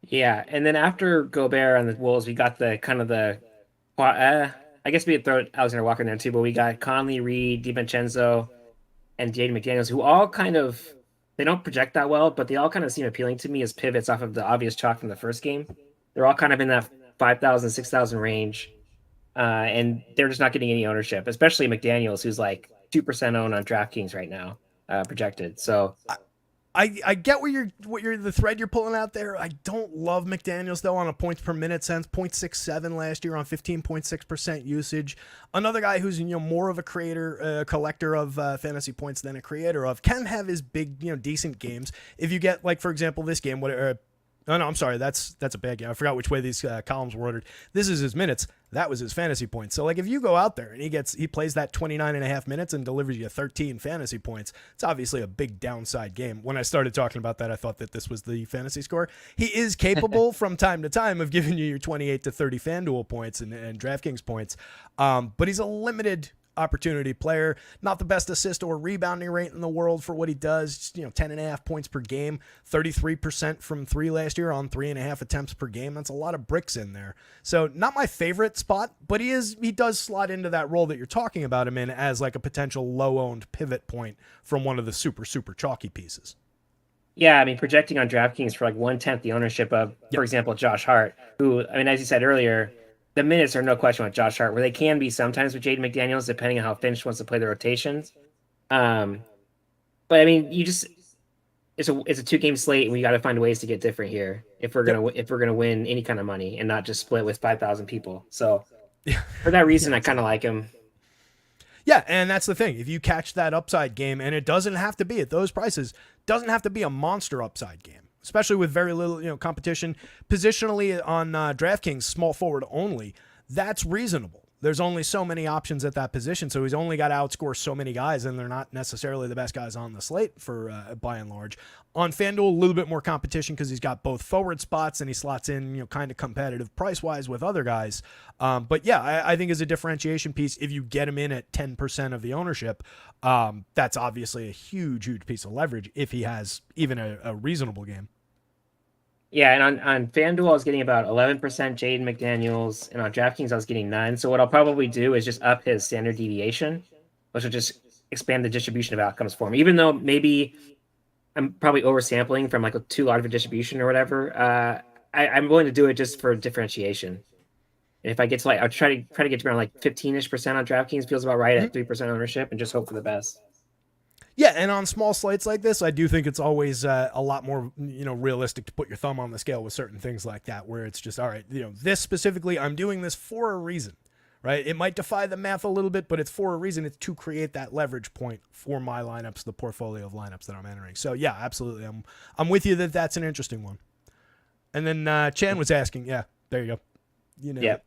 Yeah, and then after Gobert on the Wolves, we got the kind of I guess we could throw Alexander Walker in there too, but we got Conley, Reed, DiVincenzo, and Jaden McDaniels, who all kind of, they don't project that well, but they all kind of seem appealing to me as pivots off of the obvious chalk from the first game. They're all kind of in that 5,000, 6,000 range. And they're just not getting any ownership, especially McDaniels, who's like 2% owned on DraftKings right now, projected. So I get the thread you're pulling out there. I don't love McDaniels though on a points per minute sense. 0.67 last year on 15.6% usage. Another guy who's more of a creator, collector of fantasy points than a creator of, can have his big decent games. If you get, like, for example, this game, no, I'm sorry. That's a bad game. I forgot which way these columns were ordered. This is his minutes. That was his fantasy points. So, like, if you go out there and he plays that 29 and a half minutes and delivers you 13 fantasy points, it's obviously a big downside game. When I started talking about that, I thought that this was the fantasy score. He is capable from time to time of giving you your 28 to 30 FanDuel points and DraftKings points. But he's a limited opportunity player, not the best assist or rebounding rate in the world for what he does. 10 and a half points per game, 33% from three last year on 3.5 attempts per game. That's a lot of bricks in there. So not my favorite spot, but he does slot into that role that you're talking about him in as like a potential low owned pivot point from one of the super, super chalky pieces. Yeah, I mean, projecting on DraftKings for like 1/10 the ownership of, for example, Josh Hart, who, I mean, as you said earlier, the minutes are no question with Josh Hart, where they can be sometimes with Jaden McDaniels, depending on how Finch wants to play the rotations. But I mean, it's a 2-game slate, and we got to find ways to get different here if we're gonna win any kind of money and not just split with 5,000 people. So for that reason, I kind of like him. Yeah, and that's the thing. If you catch that upside game, and it doesn't have to be at those prices, doesn't have to be a monster upside game, especially with very little competition. Positionally on DraftKings, small forward only, that's reasonable. There's only so many options at that position, so he's only got to outscore so many guys, and they're not necessarily the best guys on the slate for by and large. On FanDuel, a little bit more competition because he's got both forward spots and he slots in, kind of competitive price wise with other guys. But yeah, I think as a differentiation piece, if you get him in at 10% of the ownership, that's obviously a huge piece of leverage if he has even a reasonable game. Yeah, and on FanDuel, I was getting about 11% Jaden McDaniels, and on DraftKings, I was getting 9. So what I'll probably do is just up his standard deviation, which will just expand the distribution of outcomes for him. Even though maybe I'm probably oversampling from like a too large of a distribution or whatever, I'm willing to do it just for differentiation. And if I get to I'll try to get to around like 15-ish% on DraftKings, feels about right at 3% ownership, and just hope for the best. Yeah, and on small slates like this, I do think it's always a lot more, realistic to put your thumb on the scale with certain things like that, where it's just, all right, this specifically, I'm doing this for a reason, right? It might defy the math a little bit, but it's for a reason. It's to create that leverage point for my lineups, the portfolio of lineups that I'm entering. So yeah, absolutely, I'm with you that that's an interesting one. And then Chan was asking, yeah, there you go, Yeah.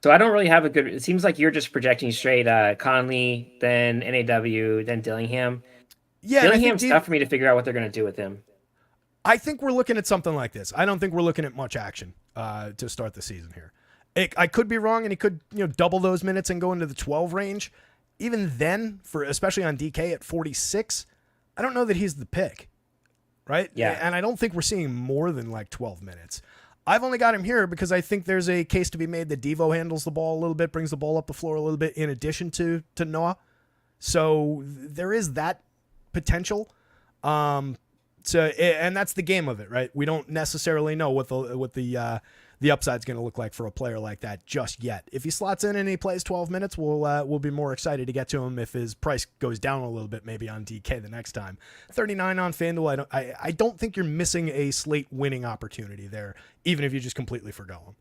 So I don't really have a good. It seems like you're just projecting straight Conley, then NAW, then Dillingham. Yeah, Dillingham's tough for me to figure out what they're going to do with him. I think we're looking at something like this. I don't think we're looking at much action to start the season here. I could be wrong, and he could double those minutes and go into the 12 range. Even then, especially on DK at 46, I don't know that he's the pick, right? Yeah, and I don't think we're seeing more than like 12 minutes. I've only got him here because I think there's a case to be made that Devo handles the ball a little bit, brings the ball up the floor a little bit in addition to Noah. So there is that potential. And that's the game of it, right? We don't necessarily know what the upside's going to look like for a player like that just yet. If he slots in and he plays 12 minutes, we'll be more excited to get to him if his price goes down a little bit, maybe on DK the next time. 39 on FanDuel. I don't think you're missing a slate winning opportunity there, even if you just completely forgo him.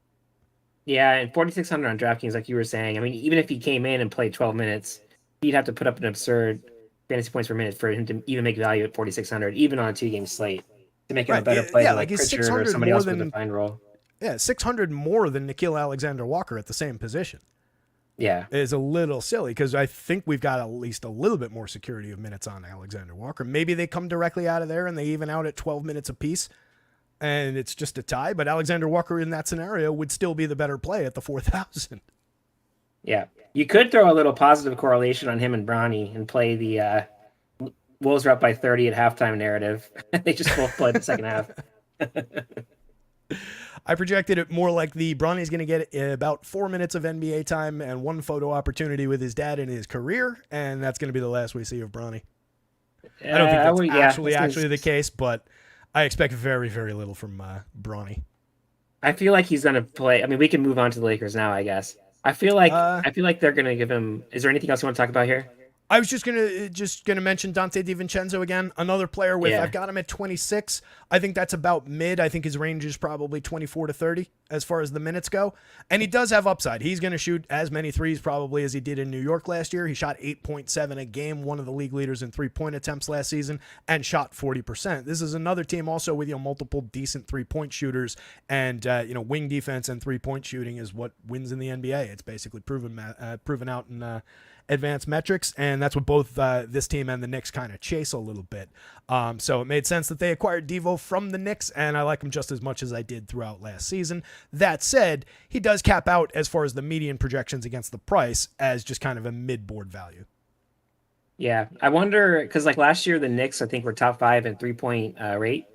Yeah, and 4,600 on DraftKings, like you were saying. I mean, even if he came in and played 12 minutes, he'd have to put up an absurd fantasy points per minute for him to even make value at 4,600, even on a 2-game slate, to make him a better player than like Pritchard or somebody else with a defined role. Yeah, 600 more than Nickeil Alexander-Walker at the same position. Yeah. Is a little silly because I think we've got at least a little bit more security of minutes on Alexander-Walker. Maybe they come directly out of there and they even out at 12 minutes apiece and it's just a tie, but Alexander-Walker in that scenario would still be the better play at the 4,000. Yeah. You could throw a little positive correlation on him and Bronny and play the Wolves are up by 30 at halftime narrative. They just both played the second half. I projected it more like the Bronny's going to get about 4 minutes of NBA time and one photo opportunity with his dad in his career, and that's going to be the last we see of Bronny. I don't think that's actually the case, but I expect very, very little from Bronny. I feel like he's going to play. I mean, we can move on to the Lakers now, I guess. I feel like they're going to give him. Is there anything else you want to talk about here? I was just gonna mention Dante DiVincenzo again, another player with I've got him at 26. I think that's about mid. I think his range is probably 24 to 30 as far as the minutes go, and he does have upside. He's gonna shoot as many threes probably as he did in New York last year. He shot 8.7 a game, one of the league leaders in 3-point attempts last season, and shot 40%. This is another team also with multiple decent 3-point shooters, and wing defense and 3-point shooting is what wins in the NBA. It's basically proven out in advanced metrics, and that's what both this team and the Knicks kind of chase a little bit. So it made sense that they acquired Devo from the Knicks, and I like him just as much as I did throughout last season. That said, he does cap out as far as the median projections against the price as just kind of a mid-board value. Yeah, I wonder, because like last year, the Knicks, I think, were top 5 in 3-point rate,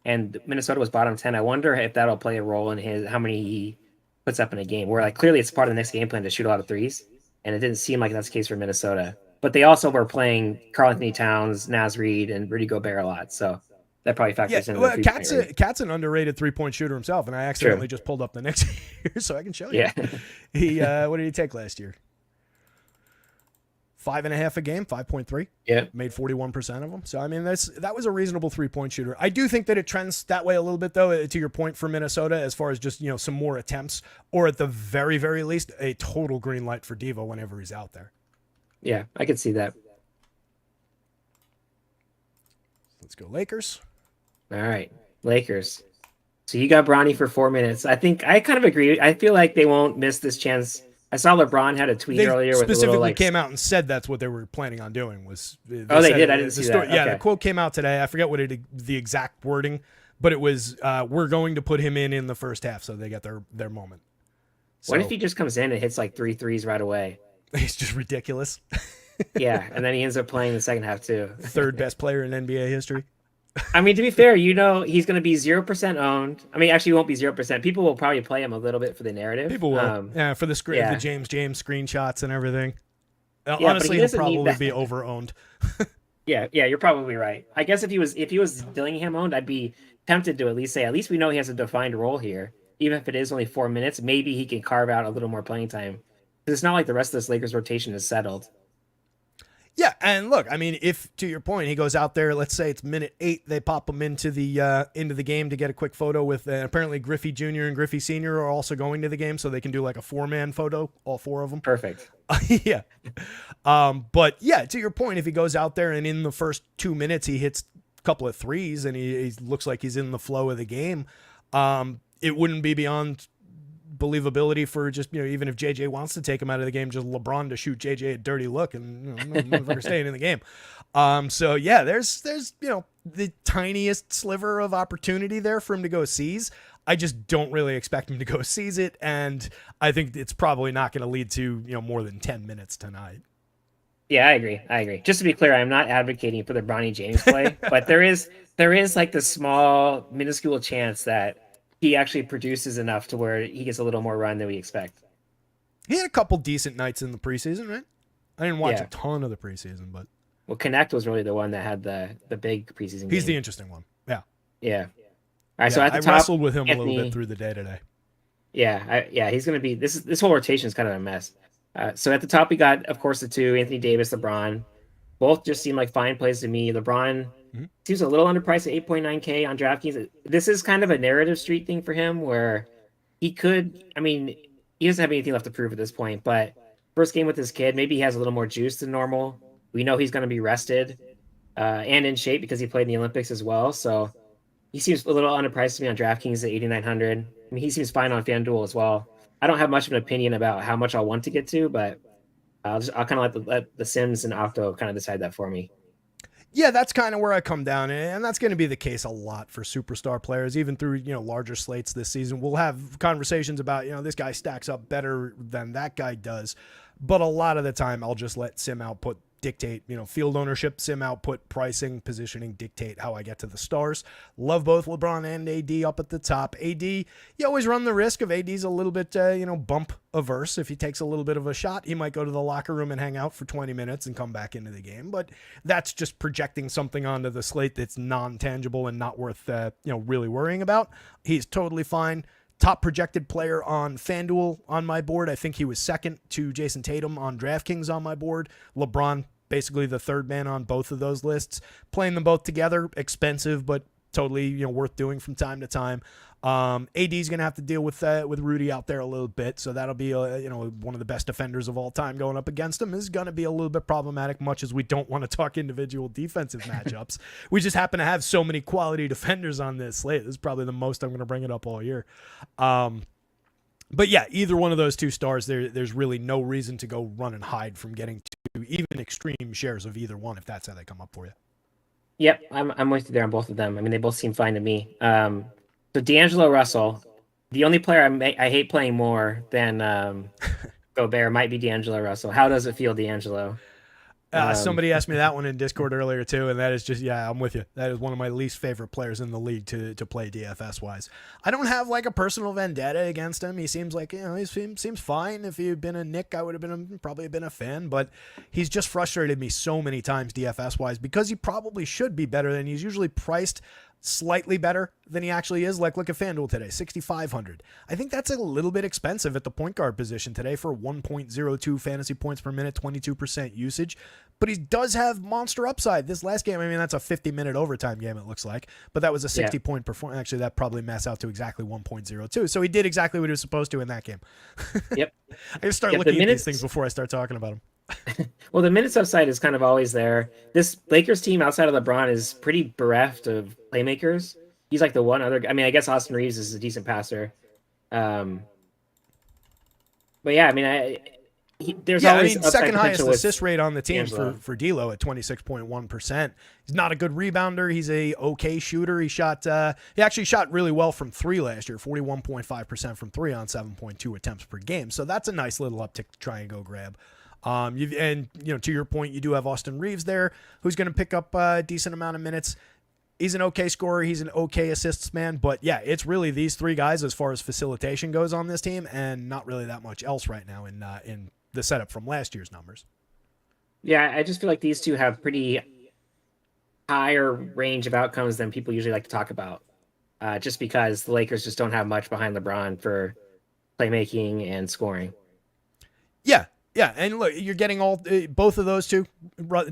and Minnesota was bottom 10. I wonder if that'll play a role in how many he puts up in a game, where like clearly it's part of the Knicks game plan to shoot a lot of threes. And it didn't seem like that's the case for Minnesota. But they also were playing Karl-Anthony Towns, Naz Reid, and Rudy Gobert a lot. So that probably factors in. Well, Cat's an underrated 3-point shooter himself, and I accidentally just pulled up the Knicks here so I can show you. Yeah. He what did he take last year? 5.5 a game, 5.3. Yeah. Made 41% of them. So, I mean, that was a reasonable 3-point shooter. I do think that it trends that way a little bit, though, to your point for Minnesota, as far as just, some more attempts, or at the very, very least, a total green light for Devo whenever he's out there. Yeah, I could see that. Let's go Lakers. All right, Lakers. So you got Bronny for 4 minutes. I think I kind of agree. I feel like they won't miss this chance I saw LeBron had a tweet They earlier with a specifically little like. came out and said that's what they were planning on doing. They Did. I didn't see that. Yeah, Okay. the quote came out today. I forget the exact wording, but it was, "We're going to put him in the first half, so they get their moment." So, What if he just comes in and hits like 3 threes right away? he's just ridiculous. Yeah, and then he ends up playing the second half too. Third best player in NBA history. I mean, to be fair, he's going to be 0% owned. I mean, actually, he won't be 0%. People will probably play him a little bit for the narrative. People will, yeah, for the screen, yeah. the James screenshots and everything. Yeah, honestly, he'll probably be over owned. Yeah, you're probably right. I guess if he was Dillingham owned, I'd be tempted to at least we know he has a defined role here, even if it is only 4 minutes. Maybe he can carve out a little more playing time because it's not like the rest of this Lakers rotation is settled. Yeah, and look, I mean, if to your point, he goes out there, let's say it's minute 8, they pop him into the game to get a quick photo with apparently Griffey Jr. and Griffey Sr. are also going to the game, so they can do like a 4-man photo, all 4 of them. Perfect. Yeah. But yeah, to your point, if he goes out there and in the first 2 minutes he hits a couple of threes and he looks like he's in the flow of the game, it wouldn't be beyond believability for just, even if JJ wants to take him out of the game, just LeBron to shoot JJ a dirty look and motherfucker staying in the game. So yeah, there's the tiniest sliver of opportunity there for him to go seize. I just don't really expect him to go seize it, and I think it's probably not going to lead to more than 10 minutes tonight. Yeah, I agree. Just to be clear, I'm not advocating for the Bronny James play, but there is like the small, minuscule chance that he actually produces enough to where he gets a little more run than we expect. He had a couple decent nights in the preseason, right? I didn't watch a ton of the preseason, but Connect was really the one that had the big preseason. He's game. the interesting one. Yeah. Yeah. All right. So at the I top, wrestled with him a little bit through the day today. Yeah. He's going to be this whole rotation is kind of a mess. So at the top, we got, of course, the two, Anthony Davis, LeBron. Both just seem like fine plays to me. LeBron seems a little underpriced at 8.9K on DraftKings. This is kind of a narrative street thing for him where he could, I mean, he doesn't have anything left to prove at this point, but first game with his kid, maybe he has a little more juice than normal. We know he's going to be rested and in shape because he played in the Olympics as well. So he seems a little underpriced to me on DraftKings at 8,900. I mean, he seems fine on FanDuel as well. I don't have much of an opinion about how much I'll want to get to, but I'll kind of let the Sims and Octo kind of decide that for me. Yeah, that's kind of where I come down, and that's going to be the case a lot for superstar players, even through larger slates this season. We'll have conversations about this guy stacks up better than that guy does, but a lot of the time I'll just let sim output dictate, field ownership, sim output, pricing, positioning dictate how I get to the stars. Love both LeBron and AD up at the top. AD, you always run the risk of AD's a little bit, bump averse. If he takes a little bit of a shot, he might go to the locker room and hang out for 20 minutes and come back into the game. But that's just projecting something onto the slate that's non-tangible and not worth, really worrying about. He's totally fine. Top projected player on FanDuel on my board. I think he was second to Jason Tatum on DraftKings on my board. LeBron, basically the third man on both of those lists. Playing them both together, expensive, but totally worth doing from time to time. AD's going to have to deal with Rudy out there a little bit, so that'll be one of the best defenders of all time going up against him is going to be a little bit problematic, much as we don't want to talk individual defensive matchups. We just happen to have so many quality defenders on this slate. This is probably the most I'm going to bring it up all year. But yeah, either one of those two stars, there's really no reason to go run and hide from getting to even extreme shares of either one if that's how they come up for you. Yep, I'm with you there on both of them. I mean, they both seem fine to me. So D'Angelo Russell, the only player I hate playing more than Gobert might be D'Angelo Russell. How does it feel, D'Angelo? Somebody asked me that one in Discord earlier too, and that is just, I'm with you. That is one of my least favorite players in the league to play DFS wise. I don't have like a personal vendetta against him. He seems like he seems fine. If he'd been a Nick, I would have probably been a fan, but he's just frustrated me so many times DFS wise because he probably should be better than he's usually priced. Slightly better than he actually is. Like, look at FanDuel today, 6,500. I think that's a little bit expensive at the point guard position today for 1.02 fantasy points per minute, 22% usage. But he does have monster upside. This last game, I mean, that's a 50-minute overtime game, it looks like. But that was a 60-point performance. Actually, that probably mass out to exactly 1.02. So he did exactly what he was supposed to in that game. Yep. I just start looking at these things before I start talking about them. Well, the minutes upside is kind of always there. This Lakers team outside of LeBron is pretty bereft of playmakers. He's like the one other. I mean, I guess Austin Reeves is a decent passer. But yeah, I mean, there's Yeah, I always mean, upside second highest potential with assist rate on the team D'Angelo. for D'Lo at 26.1%. He's not a good rebounder. He's a okay shooter. He actually shot really well from three last year, 41.5% from three on 7.2 attempts per game. So that's a nice little uptick to try and go grab. To your point, you do have Austin Reeves there, who's going to pick up a decent amount of minutes. He's an okay scorer. He's an okay assists man. But yeah, it's really these three guys as far as facilitation goes on this team, and not really that much else right now in the setup from last year's numbers. Yeah, I just feel like these two have pretty higher range of outcomes than people usually like to talk about. Just because the Lakers just don't have much behind LeBron for playmaking and scoring. Yeah, yeah, and look, you're getting all both of those two,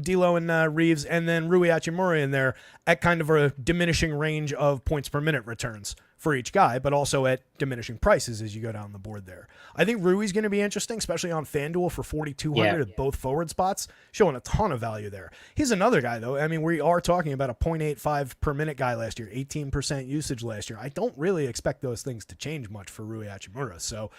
D'Lo and Reeves, and then Rui Hachimura in there at kind of a diminishing range of points per minute returns for each guy, but also at diminishing prices as you go down the board there. I think Rui's going to be interesting, especially on FanDuel for 4,200 Yeah. at both forward spots, showing a ton of value there. He's another guy, though. I mean, we are talking about a 0.85 per minute guy last year, 18% usage last year. I don't really expect those things to change much for Rui Hachimura, so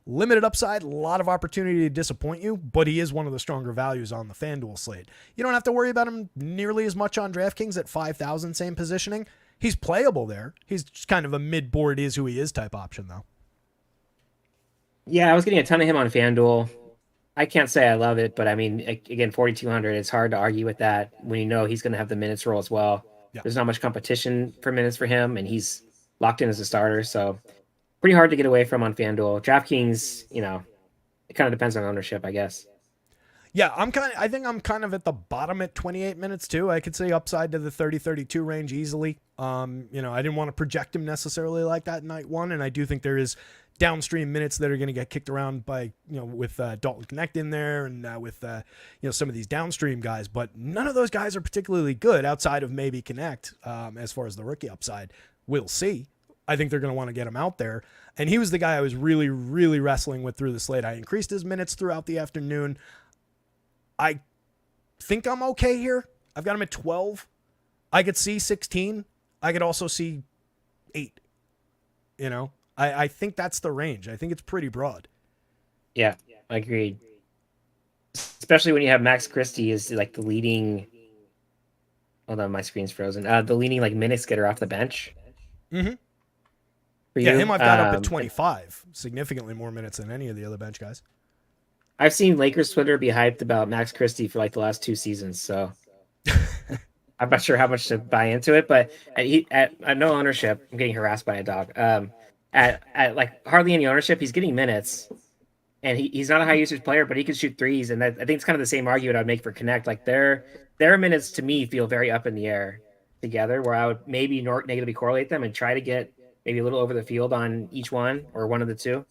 limited upside, a lot of opportunity to disappoint you, but he is one of the stronger values on the FanDuel slate. You don't have to worry about him nearly as much on DraftKings at 5,000, same positioning. He's playable there. He's just kind of a mid-board is who he is type option, though. Yeah, I was getting a ton of him on FanDuel. I can't say I love it, but I mean, again, 4,200, it's hard to argue with that when you know he's going to have the minutes role as well. Yeah. There's not much competition for minutes for him, and he's locked in as a starter. So pretty hard to get away from on FanDuel. DraftKings, it kind of depends on ownership, I guess. Yeah, I think I'm kind of at the bottom at 28 minutes too. I could say upside to the 30-32 range easily. I didn't want to project him necessarily like that in night one, and I do think there is downstream minutes that are going to get kicked around by, with Dalton Connect in there and with some of these downstream guys, but none of those guys are particularly good outside of maybe Connect as far as the rookie upside. We'll see. I think they're going to want to get him out there. And he was the guy I was really, really wrestling with through the slate. I increased his minutes throughout the afternoon. I think I'm okay here. I've got him at 12. I could see 16. I could also see 8. I think that's the range. I think it's pretty broad. Yeah, I agreed. Especially when you have Max Christie is like the leading. Hold on, my screen's frozen. The leading like minutes getter off the bench. Mm-hmm. For Yeah, you. him I've got up at 25. Significantly more minutes than any of the other bench guys. I've seen Lakers Twitter be hyped about Max Christie for like the last 2 seasons, so I'm not sure how much to buy into it. But at no ownership, I'm getting harassed by a dog. At like hardly any ownership, he's getting minutes, and he's not a high usage player, but he can shoot threes, and I think it's kind of the same argument I'd make for Connect. Like their minutes to me feel very up in the air together, where I would maybe negatively correlate them and try to get maybe a little over the field on each one or one of the two.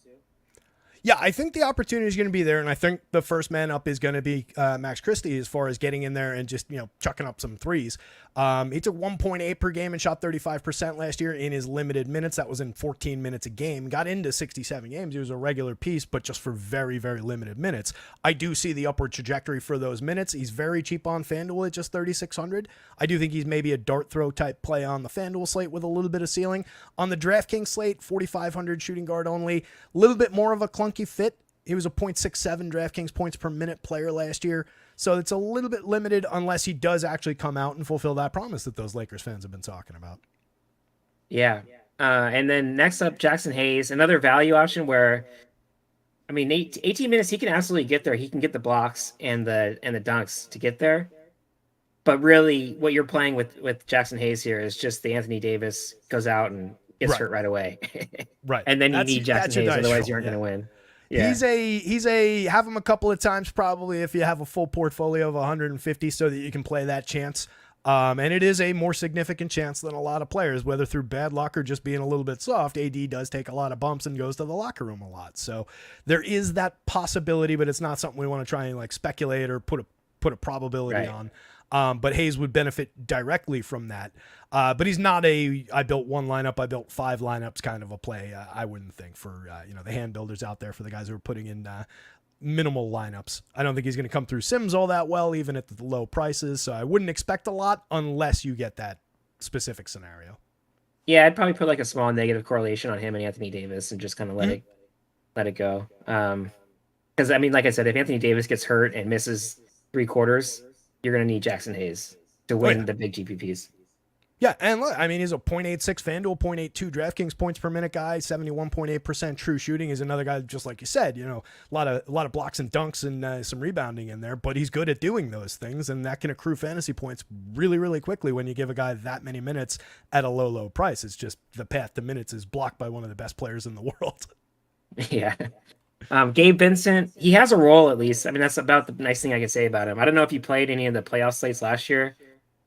Yeah, I think the opportunity is going to be there, and I think the first man up is going to be Max Christie as far as getting in there and just chucking up some threes. He took 1.8 per game and shot 35% last year in his limited minutes. That was in 14 minutes a game. Got into 67 games. He was a regular piece, but just for very, very limited minutes. I do see the upward trajectory for those minutes. He's very cheap on FanDuel at just 3,600. I do think he's maybe a dart throw type play on the FanDuel slate with a little bit of ceiling. On the DraftKings slate, 4,500 shooting guard only. A little bit more of a clunky fit. He was a 0.67 DraftKings points per minute player last year. So it's a little bit limited unless he does actually come out and fulfill that promise that those Lakers fans have been talking about. Yeah. And then next up, Jackson Hayes, another value option where, I mean, 18 minutes, he can absolutely get there. He can get the blocks and the dunks to get there. But really, what you're playing with Jackson Hayes here is just the Anthony Davis goes out and gets hurt right away. Right. And then you need Jackson Hayes, otherwise you aren't going to win. Yeah. He's a have him a couple of times probably if you have a full portfolio of 150 so that you can play that chance. And it is a more significant chance than a lot of players, whether through bad luck or just being a little bit soft. AD does take a lot of bumps and goes to the locker room a lot. So there is that possibility, but it's not something we want to try and like speculate or put a probability on. But Hayes would benefit directly from that. But he's not I built one lineup, I built 5 lineups kind of a play. I wouldn't think for, the hand builders out there, for the guys who are putting in minimal lineups. I don't think he's going to come through Sims all that well, even at the low prices. So I wouldn't expect a lot unless you get that specific scenario. Yeah, I'd probably put like a small negative correlation on him and Anthony Davis and just kind of let it go. Because I mean, like I said, if Anthony Davis gets hurt and misses 3 quarters, you're going to need Jackson Hayes to Oh, yeah. win the big GPPs. Yeah, and look, I mean, he's a .86 FanDuel, .82 DraftKings points per minute guy, 71.8% true shooting. Is another guy, just like you said, a lot of blocks and dunks and some rebounding in there, but he's good at doing those things, and that can accrue fantasy points really, really quickly when you give a guy that many minutes at a low price. It's just the path to minutes is blocked by one of the best players in the world. Yeah. Gabe Vincent, he has a role at least. I mean, that's about the nice thing I can say about him. I don't know if you played any of the playoff slates last year.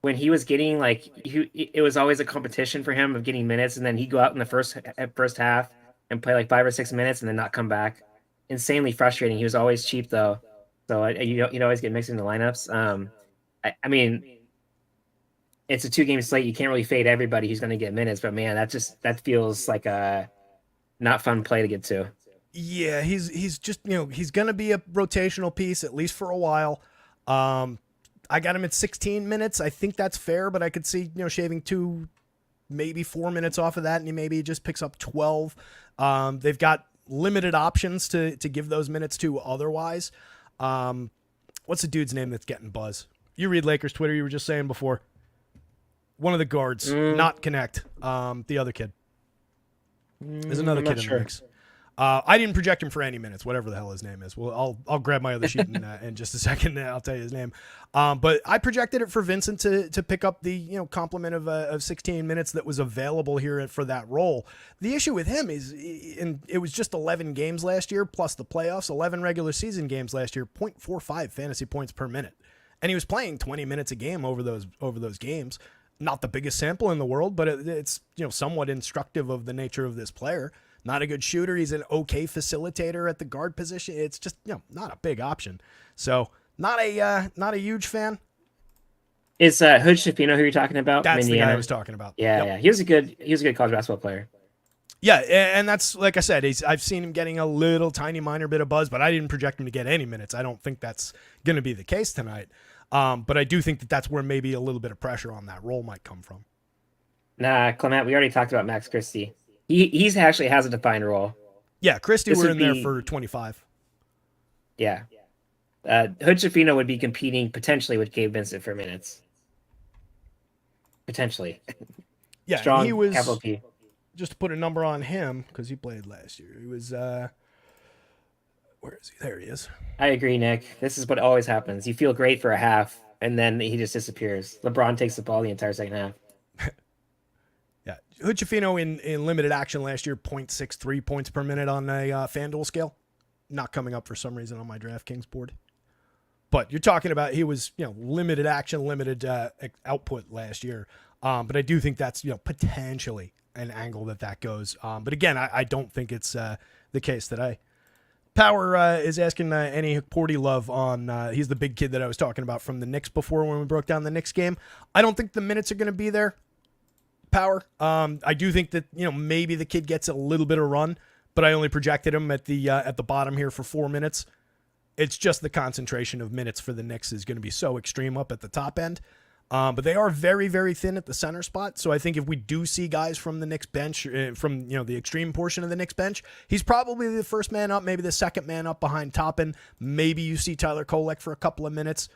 When he was getting it was always a competition for him of getting minutes, and then he'd go out in the first half and play like 5 or 6 minutes and then not come back. Insanely frustrating. He was always cheap though, so you'd always get mixed in the lineups. I mean, it's a 2-game slate. You can't really fade everybody who's going to get minutes, but man, that feels like a not fun play to get to. Yeah, he's just he's gonna be a rotational piece at least for a while. I got him at 16 minutes. I think that's fair, but I could see shaving 2, maybe 4 minutes off of that, and he maybe just picks up 12. They've got limited options to give those minutes to otherwise. What's the dude's name that's getting buzz? You read Lakers Twitter. You were just saying before. One of the guards, not Connect. The other kid. There's another kid in the mix. I didn't project him for any minutes, whatever the hell his name is. Well, I'll grab my other sheet in just a second, and I'll tell you his name. But I projected it for Vincent to pick up the complement of 16 minutes that was available here for that role. The issue with him is, it was just 11 games last year plus the playoffs, 11 regular season games last year, 0.45 fantasy points per minute, and he was playing 20 minutes a game over those games. Not the biggest sample in the world, but it's somewhat instructive of the nature of this player. Not a good shooter. He's an okay facilitator at the guard position. It's just not a big option. So not a huge fan. Is Hood Shafino who you're talking about? That's Indiana? The guy I was talking about. Yeah, Yep. yeah. He was a good college basketball player. Yeah, and that's like I said. I've seen him getting a little tiny minor bit of buzz, but I didn't project him to get any minutes. I don't think that's going to be the case tonight. But I do think that's where maybe a little bit of pressure on that role might come from. Nah, Clement, we already talked about Max Christie. He's actually has a defined role. Yeah, Christie were in there for 25. Yeah. Hood Shafino would be competing potentially with Gabe Vincent for minutes. Potentially. Yeah, Strong he was, capital P. just to put a number on him, because he played last year. He was, where is he? There he is. I agree, Nick. This is what always happens. You feel great for a half, and then he just disappears. LeBron takes the ball the entire second half. Yeah, Hood Shafino in limited action last year, 0.63 points per minute on a FanDuel scale. Not coming up for some reason on my DraftKings board. But you're talking about he was limited action, limited output last year. But I do think that's potentially an angle that goes. But again, I don't think it's the case today. Power is asking any Porty love on. He's the big kid that I was talking about from the Knicks before when we broke down the Knicks game. I don't think the minutes are going to be there. Power. I do think that maybe the kid gets a little bit of run, but I only projected him at the bottom here for 4 minutes. It's just the concentration of minutes for the Knicks is going to be so extreme up at the top end. But they are very, very thin at the center spot. So I think if we do see guys from the Knicks bench, from the extreme portion of the Knicks bench, he's probably the first man up, maybe the second man up behind Toppin. Maybe you see Tyler Kolek for a couple of minutes.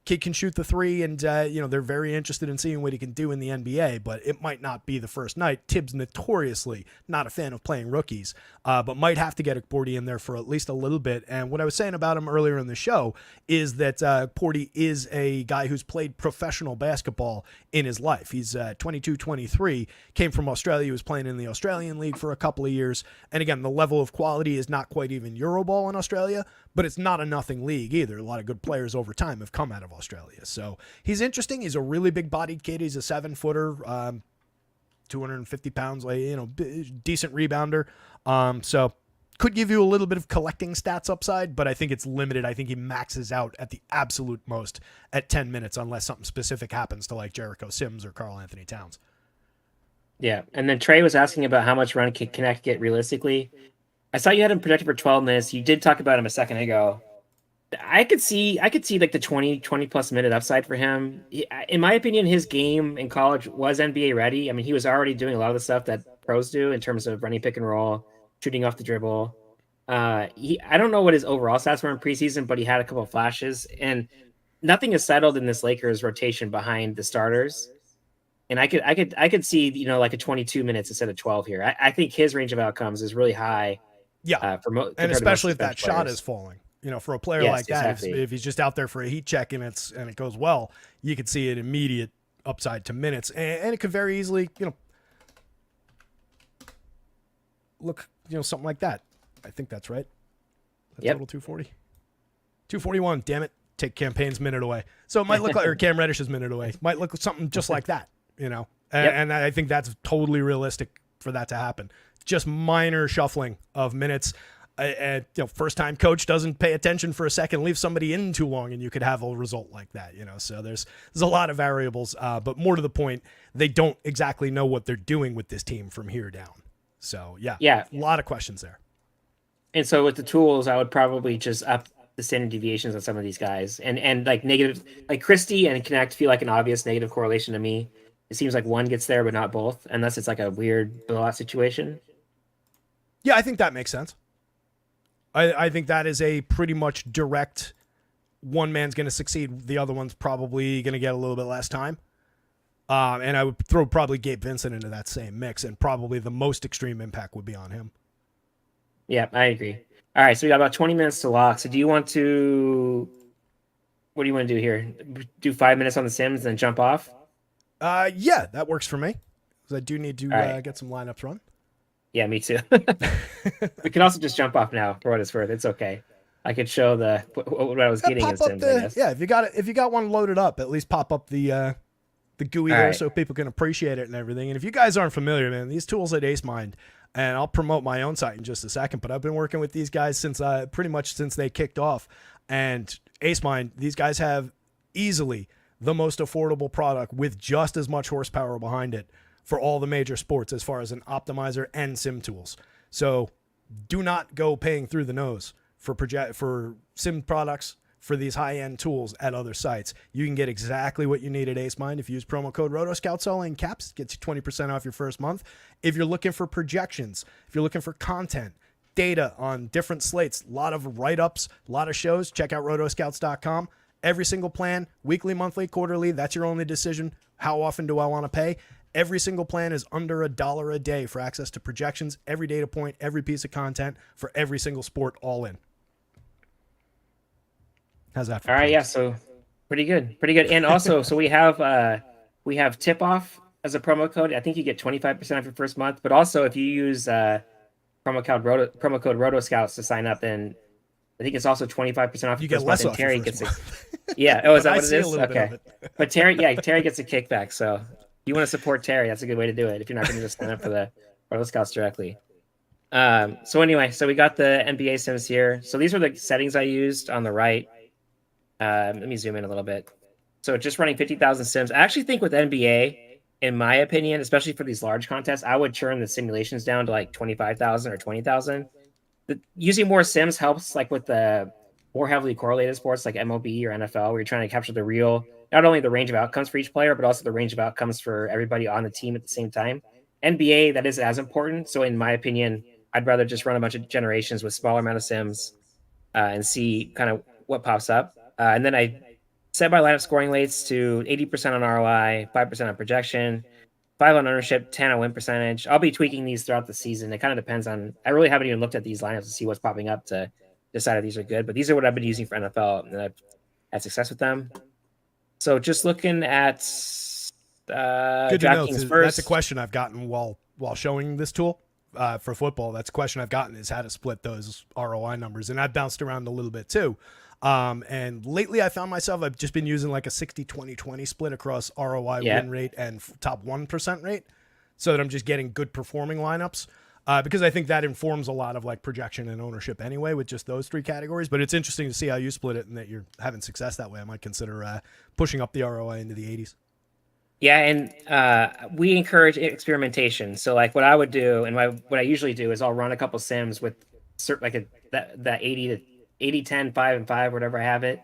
Kid can shoot the three, and they're very interested in seeing what he can do in the NBA, but it might not be the first night. Tibbs notoriously not a fan of playing rookies, but might have to get a Porty in there for at least a little bit. And what I was saying about him earlier in the show is that Porty is a guy who's played professional basketball in his life. He's 22, 23, came from Australia. He was playing in the Australian League for a couple of years. And again, the level of quality is not quite even Euroball in Australia, but it's not a nothing league either. A lot of good players over time have come out of Australia. So he's interesting. He's a really big-bodied kid. He's a 7-footer, 250 pounds, decent rebounder. So could give you a little bit of collecting stats upside, but I think it's limited. I think he maxes out at the absolute most at 10 minutes unless something specific happens to like Jericho Sims or Karl Anthony Towns. Yeah, and then Trey was asking about how much run can Connect get realistically. I saw you had him projected for 12 minutes. You did talk about him a second ago. I could see like the 20 plus minute upside for him. In my opinion, his game in college was NBA ready. I mean, he was already doing a lot of the stuff that pros do in terms of running pick and roll, shooting off the dribble. I don't know what his overall stats were in preseason, but he had a couple of flashes, and nothing is settled in this Lakers rotation behind the starters. And I could see like a 22 minutes instead of 12 here. I think his range of outcomes is really high Yeah, and compared to most especially of if the bench that shot players. is falling. For a player Yes, like that, exactly. if he's just out there for a heat check and it goes well, you could see an immediate upside to minutes, and it could very easily look something like that. I think that's right. That Yep. total 240, 241. Damn it, take campaign's minute away. So it might look like or Cam Reddish's minute away. Might look something just like that. Yep. And I think that's totally realistic for that to happen. Just minor shuffling of minutes. First time coach doesn't pay attention for a second, leave somebody in too long, and you could have a result like that. So there's a lot of variables, but more to the point, they don't exactly know what they're doing with this team from here down. So Yeah. a lot of questions there. And so with the tools, I would probably just up the standard deviations on some of these guys, and like negative, like Christie and Connect feel like an obvious negative correlation to me. It seems like one gets there, but not both, unless it's like a weird blowout situation. Yeah, I think that makes sense. I think that is a pretty much direct one man's going to succeed. The other one's probably going to get a little bit less time. And I would throw probably Gabe Vincent into that same mix, and probably the most extreme impact would be on him. Yeah, I agree. All right, so we got about 20 minutes to lock. So what do you want to do here? Do 5 minutes on the Sims and then jump off? Yeah, that works for me. Because I do need to get some lineups run. Yeah, me too. We can also just jump off now for what it's worth. It's okay. I could show what I was getting in Sims, I guess. Yeah, if you got one loaded up, at least pop up the GUI there so people can appreciate it and everything. And if you guys aren't familiar, man, these tools at Acemind, and I'll promote my own site in just a second, but I've been working with these guys since pretty much since they kicked off. And Acemind, these guys have easily the most affordable product with just as much horsepower behind it for all the major sports as far as an optimizer and sim tools. So do not go paying through the nose for sim products, for these high-end tools at other sites. You can get exactly what you need at Acemind. If you use promo code Rotoscouts, all in caps, it gets you 20% off your first month. If you're looking for projections, if you're looking for content, data on different slates, a lot of write-ups, a lot of shows, check out rotoscouts.com. Every single plan, weekly, monthly, quarterly, that's your only decision. How often do I want to pay? Every single plan is under $1 a day for access to projections, every data point, every piece of content for every single sport, all in. How's that? All right, yeah, so pretty good. And also, so we have tip off as a promo code. I think you get 25% off your first month, but also if you use promo code Rotoscouts to sign up, then I think it's also 25% off. You get less off. Terry gets yeah. Oh, is that what it is? Okay. But Terry gets a kickback. So if you want to support Terry, that's a good way to do it. If you're not going to just sign up for the Rotoscouts directly. So anyway, so we got the NBA Sims here. So these are the settings I used on the right. Let me zoom in a little bit. So just running 50,000 Sims. I actually think with NBA, in my opinion, especially for these large contests, I would churn the simulations down to like 25,000 or 20,000. Using more Sims helps, like with the more heavily correlated sports like MLB or NFL, where you're trying to capture the real, not only the range of outcomes for each player, but also the range of outcomes for everybody on the team at the same time. NBA, that is as important. So in my opinion, I'd rather just run a bunch of generations with smaller amount of Sims and see kind of what pops up. And then I set my lineup scoring weights to 80% on ROI, 5% on projection, 5 on ownership, 10 on win percentage. I'll be tweaking these throughout the season. It kind of depends on. I really haven't even looked at these lineups to see what's popping up to decide if these are good. But these are what I've been using for NFL, and I've had success with them. So just looking at DraftKings first. That's a question I've gotten while showing this tool for football. That's a question I've gotten is how to split those ROI numbers, and I've bounced around a little bit too. And lately I found myself, I've just been using like a 60-20-20 split across ROI win rate and top 1% rate so that I'm just getting good performing lineups. Because I think that informs a lot of like projection and ownership anyway with just those three categories. But it's interesting to see how you split it and that you're having success that way. I might consider pushing up the ROI into the 80s. Yeah, and we encourage experimentation. So like what I would do and what I usually do is I'll run a couple sims with like that 80 to 80, 10, 5, and 5, whatever I have it.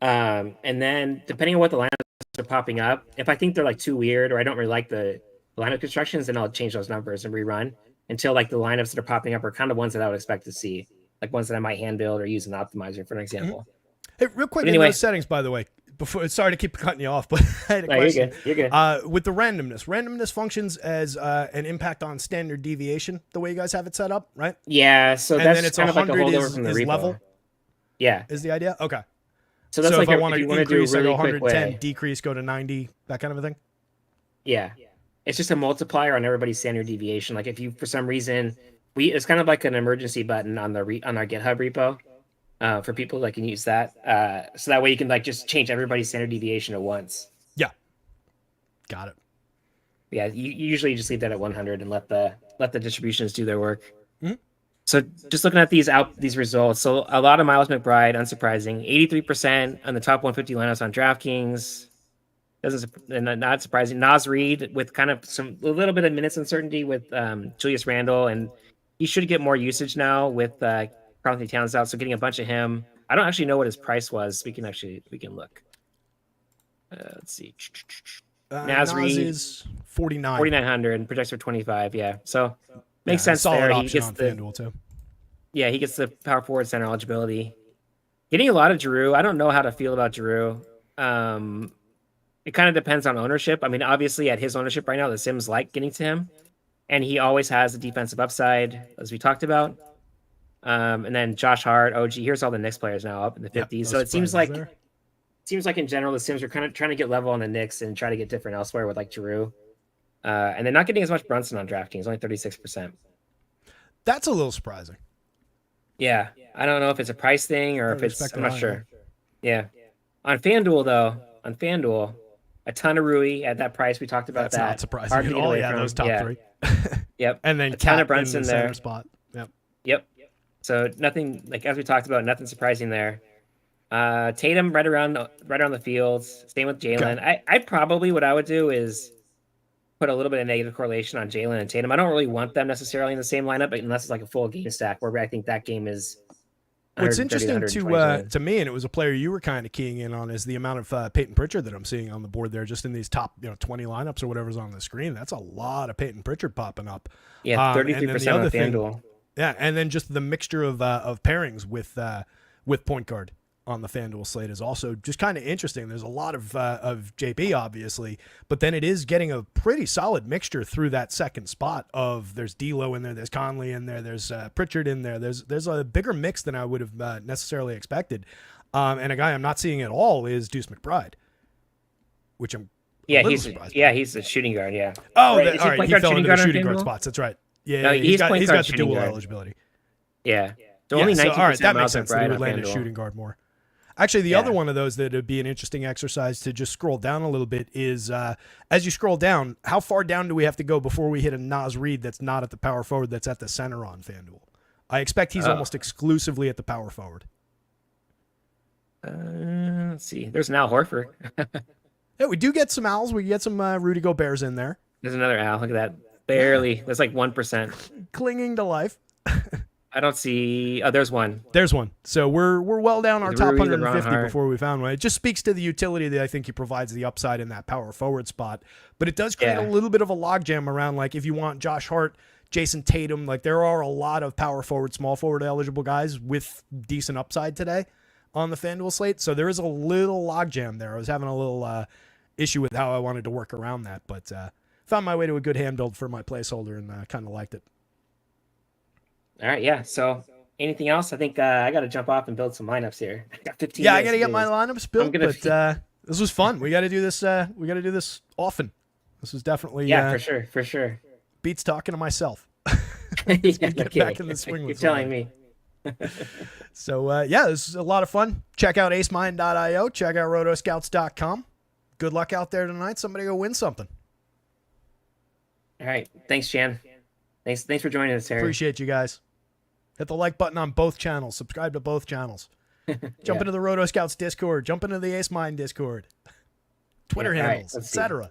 And then depending on what the lineups are popping up, if I think they're like too weird or I don't really like the lineup constructions, then I'll change those numbers and rerun until like the lineups that are popping up are kind of ones that I would expect to see. like ones that I might hand build or use an optimizer for an example. Hey, real quick, But anyway, in those settings, by the way, before, sorry to keep cutting you off, but I had a no, question. you're good. With the randomness functions as an impact on standard deviation, the way you guys have it set up, right? Yeah, so And that's then it's kind of like a 100 holdover from the is repo. level. Yeah, Is the idea? Okay. so that's So like if I want if to you want to do a increase, I really go quick 110, way. decrease, go to 90, that kind of a thing. Yeah, it's just a multiplier on everybody's standard deviation. Like if you for some reason it's kind of like an emergency button on on our GitHub repo. For people that can use that, so that way you can like just change everybody's standard deviation at once. Yeah. Got it. Yeah, you usually just leave that at 100 and let the distributions do their work. Mhm. So just looking at these results, so a lot of Miles McBride, unsurprising, 83% on the top 150 lineups on DraftKings. Not surprising. Nas Reed with kind of a little bit of minutes uncertainty with Julius Randle, and he should get more usage now with Carlton Towns out. So getting a bunch of him. I don't actually know what his price was. We can look. Let's see. Nas Reed is 49. 4,900 and projects for 25. Yeah, so makes Yeah, sense solid there. option He gets on the FanDuel too. Yeah, he gets the power forward center eligibility. Getting a lot of Drew. I don't know how to feel about Drew. It kind of depends on ownership. I mean, obviously at his ownership right now, the Sims like getting to him, and he always has the defensive upside, as we talked about. And then Josh Hart, OG. Here's all the Knicks players now up in the 50s. No So it seems like surprises in general the Sims are kind of trying to get level on the Knicks and try to get different elsewhere with like Drew. And they're not getting as much Brunson on DraftKings, only 36%. That's a little surprising. Yeah, I don't know if it's a price thing or I if it's. respect I'm it not high, sure. Yeah, on FanDuel though, a ton of Rui at that price. We talked about That's that. not surprising Hard at to get all. away Yeah, from. those top three. Yep. And then a ton Cat of Brunson in the there. center spot. Yep. Yep. So nothing like as we talked about, nothing surprising there. Tatum right around the field. Same with Jalen. Okay. I probably what I would do is put a little bit of negative correlation on Jalen and Tatum. I don't really want them necessarily in the same lineup, but unless it's like a full game stack where I think that game is. What's interesting to to me, and it was a player you were kind of keying in on, is the amount of Peyton Pritchard that I'm seeing on the board there, just in these top 20 lineups or whatever's on the screen. That's a lot of Peyton Pritchard popping up. Yeah, 33% on FanDuel. Yeah, and then just the mixture of pairings with point guard on the FanDuel slate is also just kind of interesting. There's a lot of JB, obviously, but then it is getting a pretty solid mixture through that second spot of there's D'Lo in there, there's Conley in there, there's Pritchard in there. There's a bigger mix than I would have necessarily expected. And a guy I'm not seeing at all is Deuce McBride, which I'm he's a shooting guard. Yeah. Oh, right. All right. He fell into the shooting guard spots. That's right. Yeah, no, he's got the dual guard. eligibility. Yeah. So only 19%. All right, that makes sense. That He would land at shooting guard more. Actually, the other one of those that would be an interesting exercise to just scroll down a little bit is as you scroll down, how far down do we have to go before we hit a Nas Reed that's not at the power forward, that's at the center on FanDuel? I expect he's almost exclusively at the power forward. Let's see. There's an Al Horford. Yeah, we do get some Owls. We get some Rudy Gobert's in there. There's another Al. Look at that. Barely. That's like 1%. Clinging to life. I don't see. Oh, there's one. There's one. So we're well down our top Rui, 150 before we found one. It just speaks to the utility that I think he provides the upside in that power forward spot. But it does create a little bit of a logjam around, like, if you want Josh Hart, Jason Tatum, like, there are a lot of power forward, small forward eligible guys with decent upside today on the FanDuel slate. So there is a little logjam there. I was having a little issue with how I wanted to work around that, but found my way to a good hand build for my placeholder and kind of liked it. All right, yeah. So anything else? I think I got to jump off and build some lineups here. I got 15 Yeah, I minutes got to get my lineups built, but this was fun. We got to do this. We got to do this often. This was definitely for sure. Beats talking to myself. Get back in the swing. You're telling me. So this is a lot of fun. Check out acemind.io. Check out rotoscouts.com. Good luck out there tonight. Somebody go win something. All right. Thanks, Chan. Thanks for joining us, Terry. Appreciate you guys. Hit the like button on both channels. Subscribe to both channels. Jump into the Rotoscouts Discord. Jump into the Acemind Discord. Twitter handles, etc.